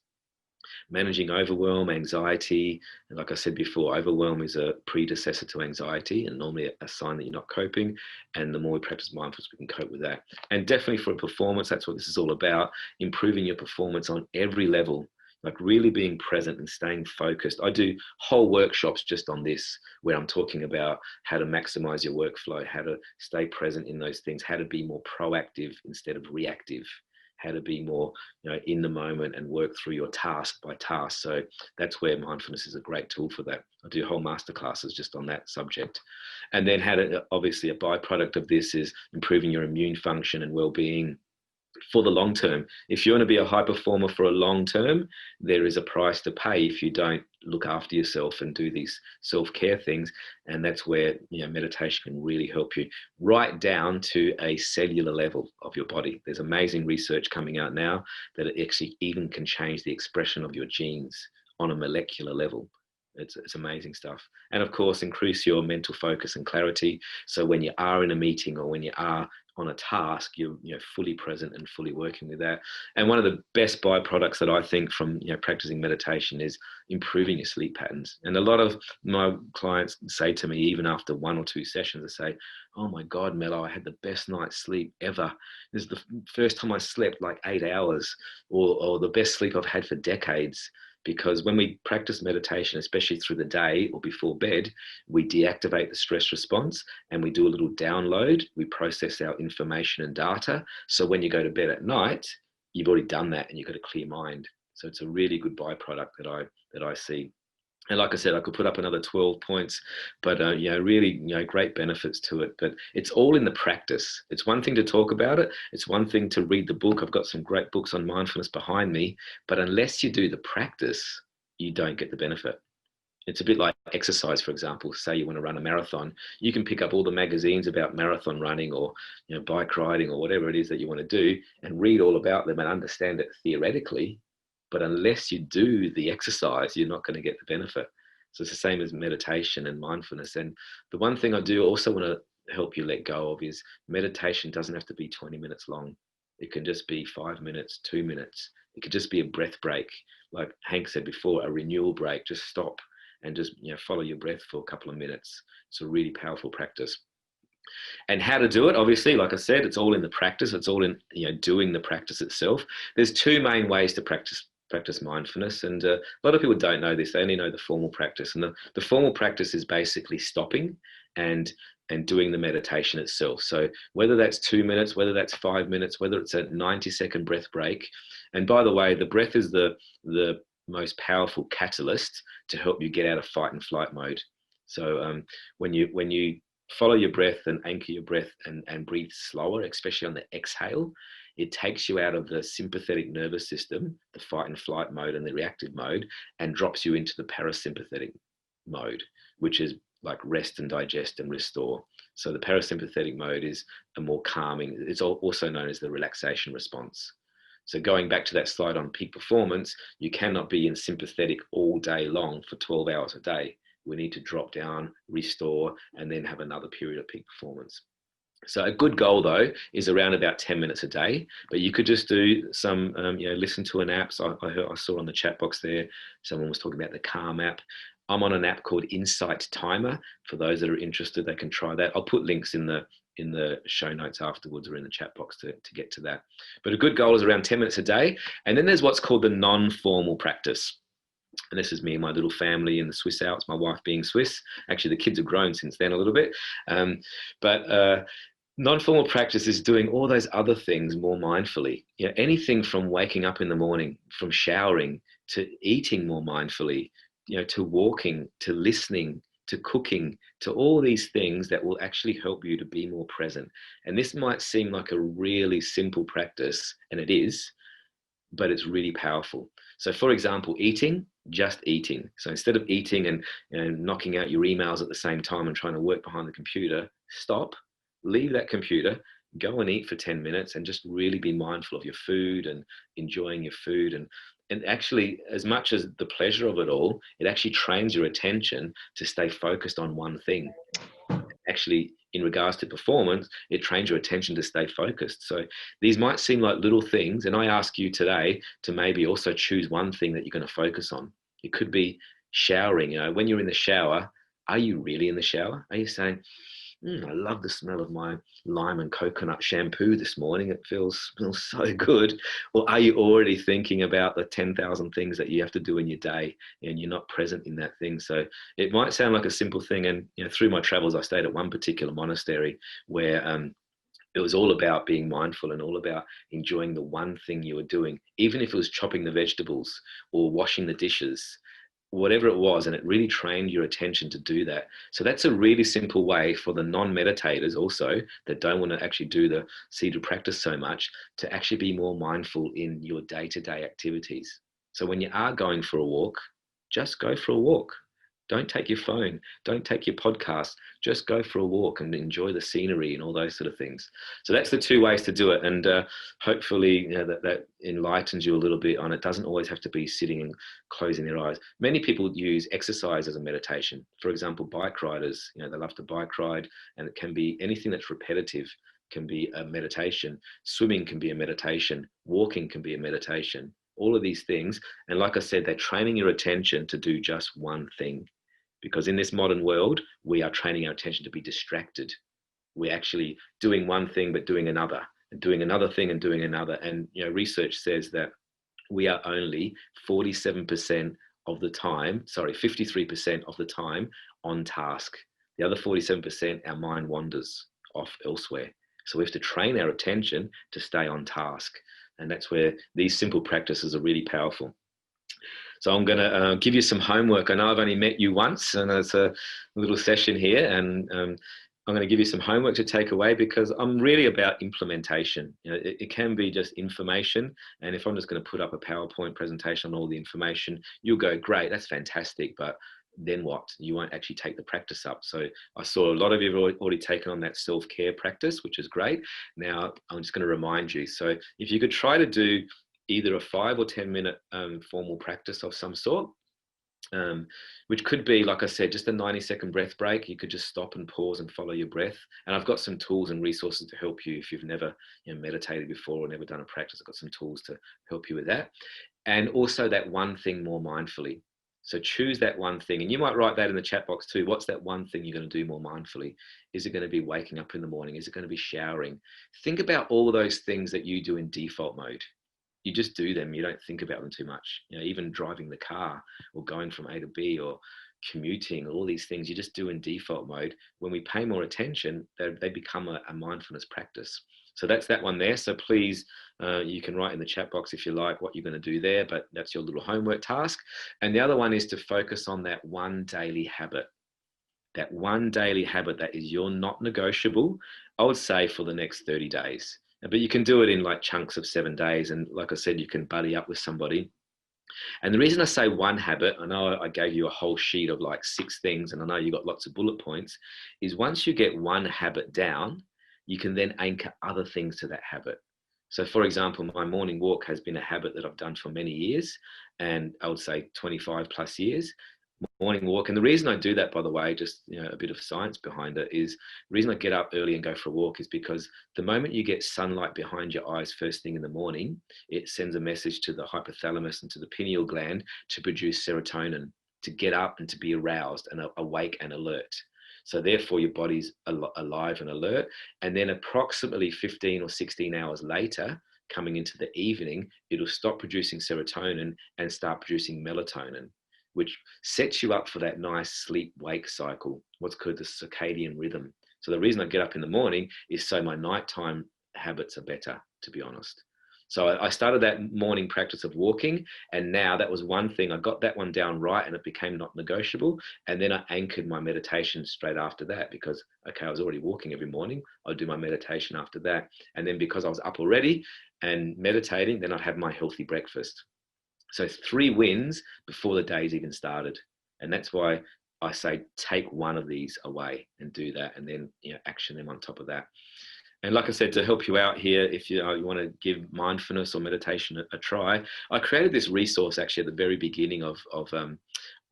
S2: Managing overwhelm, anxiety, and like I said before, overwhelm is a predecessor to anxiety and normally a sign that you're not coping. And the more we practice mindfulness, we can cope with that. And definitely for performance, that's what this is all about, improving your performance on every level, like really being present and staying focused. I do whole workshops just on this, where I'm talking about how to maximize your workflow, how to stay present in those things, how to be more proactive instead of reactive, how to be more in the moment and work through your task by task. So that's where mindfulness is a great tool for that. I do whole masterclasses just on that subject. And then obviously a byproduct of this is improving your immune function and well-being for the long term. If you want to be a high performer for a long term, there is a price to pay if you don't look after yourself and do these self-care things. And that's where meditation can really help you right down to a cellular level of your body. There's amazing research coming out now that it actually even can change the expression of your genes on a molecular level. It's amazing stuff. And of course, increase your mental focus and clarity. So when you are in a meeting or when you are on a task, you're fully present and fully working with that. And one of the best byproducts that I think from practicing meditation is improving your sleep patterns. And a lot of my clients say to me, even after 1 or 2 sessions, they say, "Oh my God, Melo, I had the best night's sleep ever. This is the first time I slept like 8 hours, or the best sleep I've had for decades." Because when we practice meditation, especially through the day or before bed, we deactivate the stress response and we do a little download. We process our information and data. So when you go to bed at night, you've already done that and you've got a clear mind. So it's a really good byproduct that I see. And like I said, I could put up another 12 points, but really, great benefits to it. But it's all in the practice. It's one thing to talk about it. It's one thing to read the book. I've got some great books on mindfulness behind me, but unless you do the practice, you don't get the benefit. It's a bit like exercise, for example. Say you want to run a marathon, you can pick up all the magazines about marathon running or bike riding or whatever it is that you want to do and read all about them and understand it theoretically. But unless you do the exercise, you're not going to get the benefit. So it's the same as meditation and mindfulness. And the one thing I do also want to help you let go of is meditation doesn't have to be 20 minutes long. It can just be 5 minutes, 2 minutes. It could just be a breath break. Like Hank said before, a renewal break. Just stop and just follow your breath for a couple of minutes. It's a really powerful practice. And how to do it, obviously, like I said, it's all in the practice. It's all in doing the practice itself. There's 2 main ways to practice mindfulness, and a lot of people don't know this. They only know the formal practice, and the formal practice is basically stopping and doing the meditation itself. So whether that's 2 minutes, whether that's 5 minutes, whether it's a 90-second breath break. And by the way, the breath is the most powerful catalyst to help you get out of fight and flight mode. So when you follow your breath and anchor your breath and breathe slower, especially on the exhale, it takes you out of the sympathetic nervous system, the fight and flight mode and the reactive mode, and drops you into the parasympathetic mode, which is like rest and digest and restore. So the parasympathetic mode is a more calming, it's also known as the relaxation response. So going back to that slide on peak performance, you cannot be in sympathetic all day long for 12 hours a day. We need to drop down, restore, and then have another period of peak performance. So a good goal though is around about 10 minutes a day, but you could just do some, listen to an app. So I saw on the chat box there, someone was talking about the Calm app. I'm on an app called Insight Timer. For those that are interested, they can try that. I'll put links in the show notes afterwards or in the chat box to get to that. But a good goal is around 10 minutes a day. And then there's what's called the non-formal practice. And this is me and my little family in the Swiss Alps, my wife being Swiss. Actually, the kids have grown since then a little bit. But non-formal practice is doing all those other things more mindfully. You know, anything from waking up in the morning, from showering, to eating more mindfully, you know, to walking, to listening, to cooking, to all these things that will actually help you to be more present. And this might seem like a really simple practice, and it is, but it's really powerful. So for example, eating, just eating. So instead of eating and knocking out your emails at the same time and trying to work behind the computer, stop, leave that computer, go and eat for 10 minutes and just really be mindful of your food and enjoying your food. And actually, as much as the pleasure of it all, it actually trains your attention to stay focused on one thing. Actually, in regards to performance, it trains your attention to stay focused. So these might seem like little things, and I ask you today to maybe also choose one thing that you're going to focus on. It could be showering. You know, when you're in the shower, are you really in the shower? Are you saying, I love the smell of my lime and coconut shampoo this morning. It smells so good. Or are you already thinking about the 10,000 things that you have to do in your day and you're not present in that thing? So it might sound like a simple thing. And you know, through my travels, I stayed at one particular monastery where it was all about being mindful and all about enjoying the one thing you were doing, even if it was chopping the vegetables or washing the dishes, whatever it was, and it really trained your attention to do that. So that's a really simple way for the non-meditators also that don't want to actually do the seated practice so much to actually be more mindful in your day-to-day activities. So when you are going for a walk, just go for a walk. Don't take your phone, don't take your podcast, just go for a walk and enjoy the scenery and all those sort of things. So that's the two ways to do it. And hopefully that enlightens you a little bit on it. Doesn't always have to be sitting and closing their eyes. Many people use exercise as a meditation. For example, bike riders, they love to bike ride, and it can be anything that's repetitive can be a meditation. Swimming can be a meditation. Walking can be a meditation. All of these things. And like I said, they're training your attention to do just one thing. Because in this modern world, we are training our attention to be distracted. We're actually doing one thing, but doing another, and doing another thing and doing another. And research says that we are only 47% of the time, 53% of the time on task. The other 47%, our mind wanders off elsewhere. So we have to train our attention to stay on task. And that's where these simple practices are really powerful. So I'm going to give you some homework. I know I've only met you once, and it's a little session here, and I'm going to give you some homework to take away, because I'm really about implementation. It can be just information, and if I'm just going to put up a PowerPoint presentation on all the information, you'll go, great, that's fantastic, but then what? You won't actually take the practice up. So I saw a lot of you have already taken on that self-care practice, which is great. Now I'm just going to remind you. So if you could try to do either a 5 or 10 minute formal practice of some sort, which could be, like I said, just a 90-second breath break. You could just stop and pause and follow your breath. And I've got some tools and resources to help you if you've never meditated before or never done a practice. I've got some tools to help you with that. And also that one thing more mindfully. So choose that one thing. And you might write that in the chat box too. What's that one thing you're going to do more mindfully? Is it going to be waking up in the morning? Is it going to be showering? Think about all those things that you do in default mode. You just do them. You don't think about them too much. Even driving the car or going from A to B or commuting, all these things you just do in default mode. When we pay more attention, they become a mindfulness practice. So that's that one there. So please, you can write in the chat box if you like what you're going to do there, but that's your little homework task. And the other one is to focus on that one daily habit. That one daily habit that is your not negotiable, I would say, for the next 30 days. But you can do it in like chunks of 7 days. And like I said, you can buddy up with somebody. And the reason I say one habit, I know I gave you a whole sheet of like 6 things, and I know you got lots of bullet points, is once you get one habit down, you can then anchor other things to that habit. So for example, my morning walk has been a habit that I've done for many years, and I would say 25 plus years. Morning walk. And the reason I do that, by the way, just a bit of science behind it, is the reason I get up early and go for a walk is because the moment you get sunlight behind your eyes first thing in the morning, it sends a message to the hypothalamus and to the pineal gland to produce serotonin, to get up and to be aroused and awake and alert. So therefore your body's alive and alert. And then approximately 15 or 16 hours later, coming into the evening, it'll stop producing serotonin and start producing melatonin. which sets you up for that nice sleep-wake cycle, what's called the circadian rhythm. So the reason I get up in the morning is so my nighttime habits are better, to be honest. So I started that morning practice of walking, and now that was one thing. I got that one down right, and it became not negotiable. And then I anchored my meditation straight after that, because, okay, I was already walking every morning. I'd do my meditation after that. And then because I was up already and meditating, then I'd have my healthy breakfast. So 3 wins before the day's even started. And that's why I say take one of these away and do that, and then action them on top of that. And like I said, to help you out here, if you want to give mindfulness or meditation a try, I created this resource actually at the very beginning of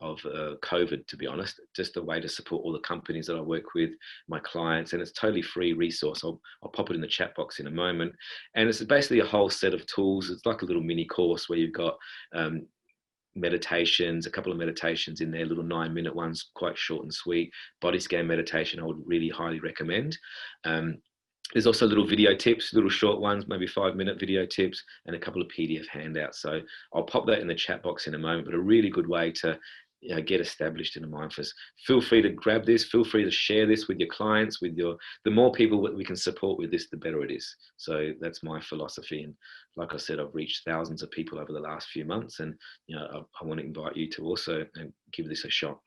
S2: COVID, to be honest, just a way to support all the companies that I work with, my clients, and it's a totally free resource. I'll pop it in the chat box in a moment. And it's basically a whole set of tools. It's like a little mini course where you've got meditations, a couple of meditations in there, little 9-minute ones, quite short and sweet. Body scan meditation, I would really highly recommend. There's also little video tips, little short ones, maybe 5-minute video tips, and a couple of PDF handouts. So I'll pop that in the chat box in a moment, but a really good way to get established in a mindfulness. Feel free to grab this, feel free to share this with your clients, with the more people that we can support with this, the better it is. So that's my philosophy. And like I said, I've reached thousands of people over the last few months, and I want to invite you to also give this a shot.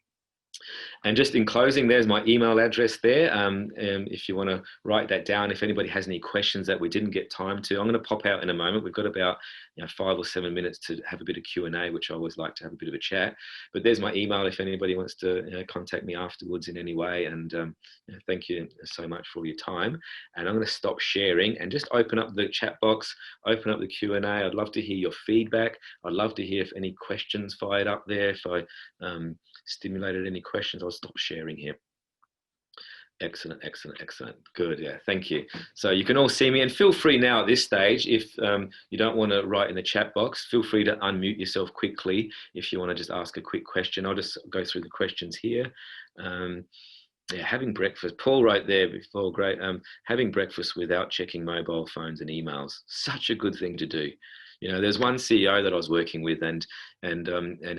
S2: And just in closing, there's my email address there. If you want to write that down, if anybody has any questions that we didn't get time to, I'm going to pop out in a moment. We've got about 5 or 7 minutes to have a bit of Q&A, which I always like to have a bit of a chat. But there's my email if anybody wants to contact me afterwards in any way. And thank you so much for all your time. And I'm going to stop sharing and just open up the chat box, open up the Q&A. I'd love to hear your feedback. I'd love to hear if any questions fired up there. If I stimulated any questions, I'll stop sharing here. Excellent, excellent, excellent. Good, yeah, thank you. So you can all see me, and feel free now at this stage, if you don't want to write in the chat box, feel free to unmute yourself quickly if you want to just ask a quick question. I'll just go through the questions here. Yeah, having breakfast, Paul wrote there before, great. Having breakfast without checking mobile phones and emails, such a good thing to do. There's one CEO that I was working with, and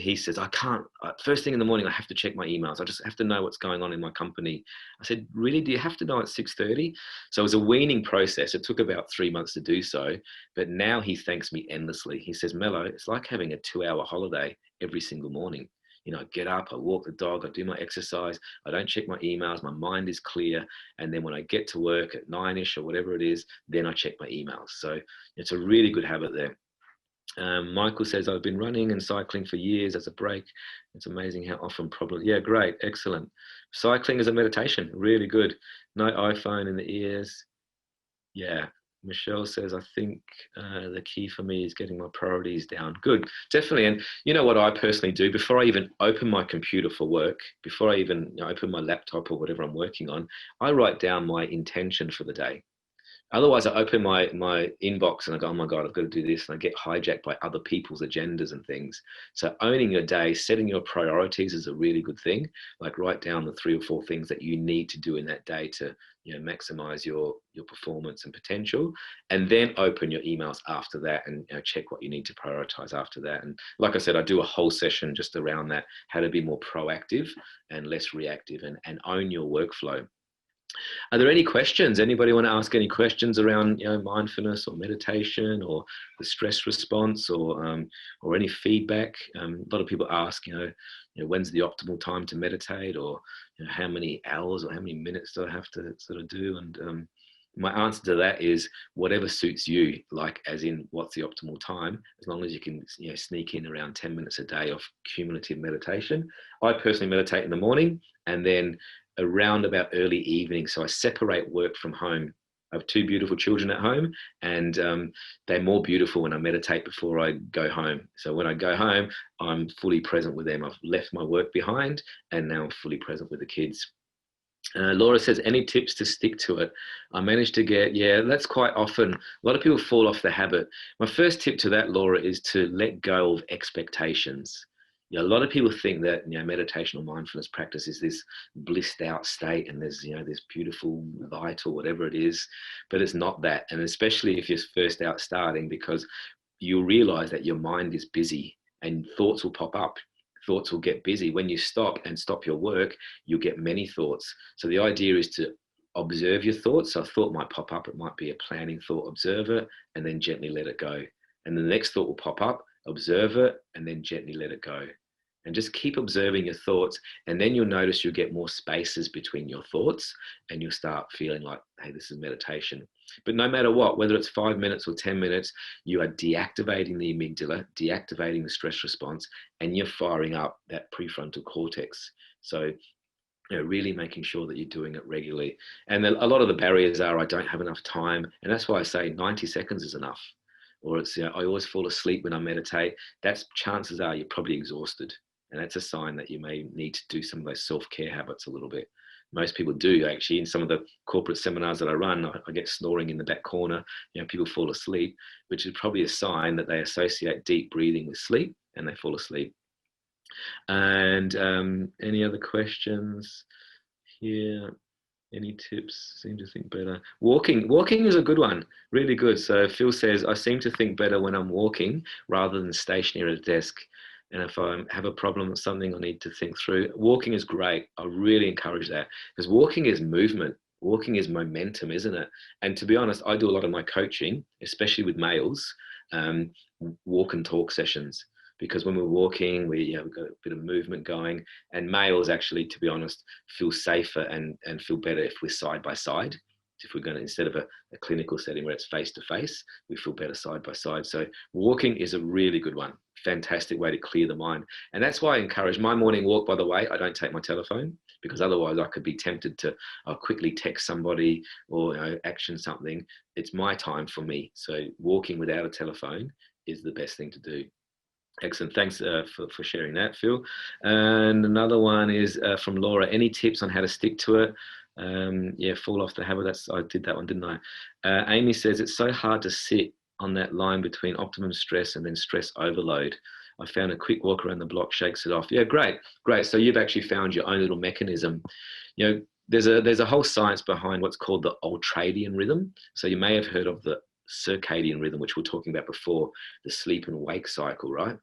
S2: he says, I can't, first thing in the morning, I have to check my emails. I just have to know what's going on in my company. I said, really, do you have to know at 6:30? So it was a weaning process. It took about 3 months to do so, but now he thanks me endlessly. He says, Melo, it's like having a 2-hour holiday every single morning. I get up, I walk the dog, I do my exercise, I don't check my emails, my mind is clear. And then when I get to work at 9-ish or whatever it is, then I check my emails. So it's a really good habit there. Michael says, I've been running and cycling for years as a break. It's amazing how often problems. Yeah, great, excellent. Cycling is a meditation, really good. No iPhone in the ears. Yeah. Michelle says, I think the key for me is getting my priorities down. Good, definitely. And you know what I personally do before I even open my computer for work, before I even open my laptop or whatever I'm working on, I write down my intention for the day. Otherwise, I open my inbox and I go, oh my God, I've got to do this. And I get hijacked by other people's agendas and things. So owning your day, setting your priorities is a really good thing. Like write down the 3 or 4 things that you need to do in that day to maximize your performance and potential. And then open your emails after that and check what you need to prioritize after that. And like I said, I do a whole session just around that, how to be more proactive and less reactive and own your workflow. Are there any questions? Anybody want to ask any questions around mindfulness or meditation or the stress response or any feedback? A lot of people ask, when's the optimal time to meditate, or how many hours or how many minutes do I have to sort of do? And my answer to that is whatever suits you, like as in what's the optimal time, as long as you can sneak in around 10 minutes a day of cumulative meditation. I personally meditate in the morning and then around about early evening. So I separate work from home. I have 2 beautiful children at home, and they're more beautiful when I meditate before I go home. So when I go home, I'm fully present with them. I've left my work behind and now I'm fully present with the kids. Laura says, any tips to stick to it? I managed to get, that's quite often. A lot of people fall off the habit. My first tip to that, Laura, is to let go of expectations. A lot of people think that meditation or mindfulness practice is this blissed out state, and there's this beautiful light or whatever it is, but it's not that. And especially if you're first out starting, because you'll realize that your mind is busy and thoughts will pop up. thoughts will get busy. When you stop your work, you'll get many thoughts. So the idea is to observe your thoughts. So a thought might pop up. It might be a planning thought, observe it, and then gently let it go. And the next thought will pop up, observe it, and then gently let it go. And just keep observing your thoughts. And then you'll notice you'll get more spaces between your thoughts, and you'll start feeling like, hey, this is meditation. But no matter what, whether it's 5 minutes or 10 minutes, you are deactivating the amygdala, deactivating the stress response, and you're firing up that prefrontal cortex. So, really making sure that you're doing it regularly. And a lot of the barriers are, I don't have enough time. And that's why I say 90 seconds is enough. Or it's, I always fall asleep when I meditate. That's, chances are you're probably exhausted. And that's a sign that you may need to do some of those self-care habits a little bit. Most people do, actually. In some of the corporate seminars that I run, I get snoring in the back corner. People fall asleep, which is probably a sign that they associate deep breathing with sleep, and they fall asleep. And any other questions here? Any tips? Seem to think better. Walking is a good one, really good. So Phil says, I seem to think better when I'm walking rather than stationary at a desk. And if I have a problem with something I need to think through, walking is great. I really encourage that, because walking is movement. Walking is momentum, isn't it? And to be honest, I do a lot of my coaching, especially with males, walk and talk sessions. Because when we're walking, we've got a bit of movement going, and males actually, to be honest, feel safer and feel better if we're side by side. If we're going to, instead of a clinical setting where it's face to face, we feel better side by side. So walking is a really good one. Fantastic way to clear the mind. And that's why I encourage my morning walk, by the way. I don't take my telephone, because otherwise I could be tempted to quickly text somebody or action something. It's my time for me. So walking without a telephone is the best thing to do. Excellent. Thanks for sharing that, Phil. And another one is from Laura. Any tips on how to stick to it? Fall off the habit. I did that one, didn't I? Amy says, it's so hard to sit on that line between optimum stress and then stress overload. I found a quick walk around the block shakes it off. Yeah, great. So you've actually found your own little mechanism. There's a whole science behind what's called the ultradian rhythm. So you may have heard of the circadian rhythm, which we were talking about before, the sleep and wake cycle, right?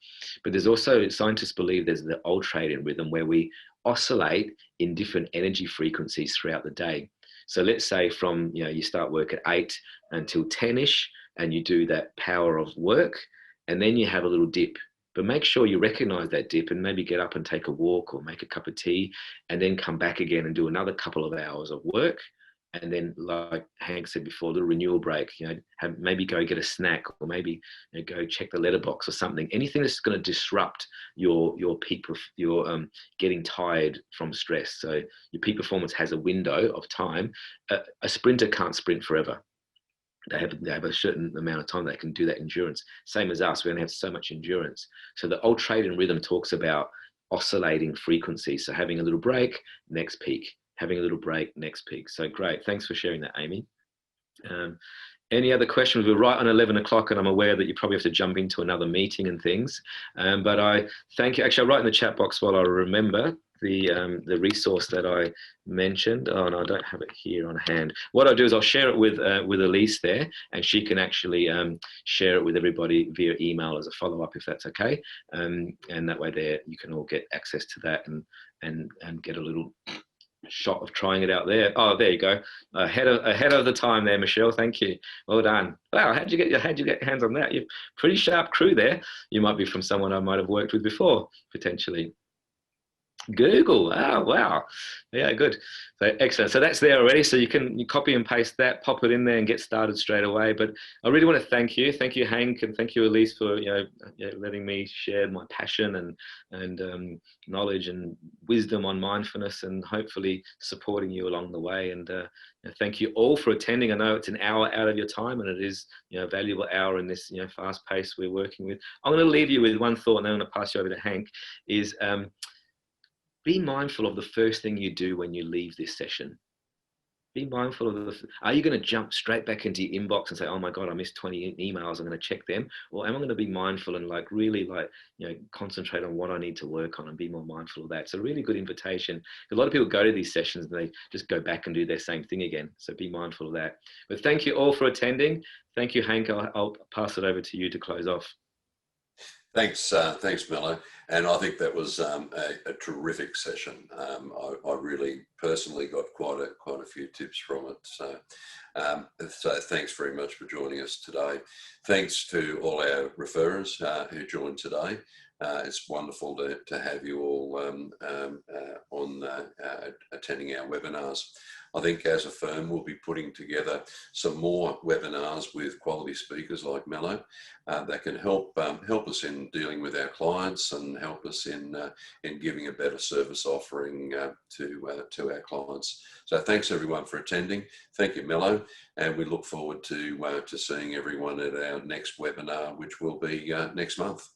S2: But there's also, scientists believe there's the ultradian rhythm where we oscillate in different energy frequencies throughout the day. So let's say from, you start work at 8 until 10-ish, and you do that power of work, and then you have a little dip. But make sure you recognize that dip and maybe get up and take a walk or make a cup of tea, and then come back again and do another couple of hours of work. And then, like Hank said before, a little renewal break, maybe go get a snack, or maybe go check the letterbox or something. Anything that's going to disrupt your peak, your getting tired from stress. So your peak performance has a window of time. A sprinter can't sprint forever. They have a certain amount of time they can do that endurance. Same as us, we only have so much endurance. So the ultradian rhythm talks about oscillating frequencies. So having a little break, next peak. Having a little break, next peak. So great. Thanks for sharing that, Amy. Any other questions? We're right on 11 o'clock, and I'm aware that you probably have to jump into another meeting and things. But I thank you. Actually, I'll write in the chat box while I remember the resource that I mentioned. Oh, no, I don't have it here on hand. What I'll do is I'll share it with Elise there, and she can actually share it with everybody via email as a follow-up, if that's okay. And that way there, you can all get access to that and get a little shot of trying it out there. Oh, there you go. Ahead of the time there, Michelle. Thank you. Well done. Wow, how'd you get hands on that? You're pretty sharp crew there. You might be from someone I might have worked with before, potentially. Google. Oh, wow. Yeah, good. So excellent. So that's there already. So you copy and paste that, pop it in there, and get started straight away. But I really want to thank you, Hank, and thank you, Elise, for letting me share my passion and knowledge and wisdom on mindfulness, and hopefully supporting you along the way. And thank you all for attending. I know it's an hour out of your time, and it is a valuable hour in this fast pace we're working with. I'm going to leave you with one thought, and then I'm going to pass you over to Hank. Is be mindful of the first thing you do when you leave this session. Be mindful of are you going to jump straight back into your inbox and say, oh my God, I missed 20 emails, I'm going to check them? Or am I going to be mindful and really concentrate on what I need to work on and be more mindful of that? It's a really good invitation. A lot of people go to these sessions and they just go back and do their same thing again. So be mindful of that. But thank you all for attending. Thank you, Hank. I'll pass it over to you to close off.
S1: Thanks, Melo. And I think that was a terrific session. I really personally got quite a few tips from it. So thanks very much for joining us today. Thanks to all our referrers who joined today. It's wonderful to have you all on attending our webinars. I think as a firm, we'll be putting together some more webinars with quality speakers like Melo that can help us in dealing with our clients and help us in giving a better service offering to our clients. So thanks everyone for attending. Thank you, Melo, and we look forward to seeing everyone at our next webinar, which will be next month.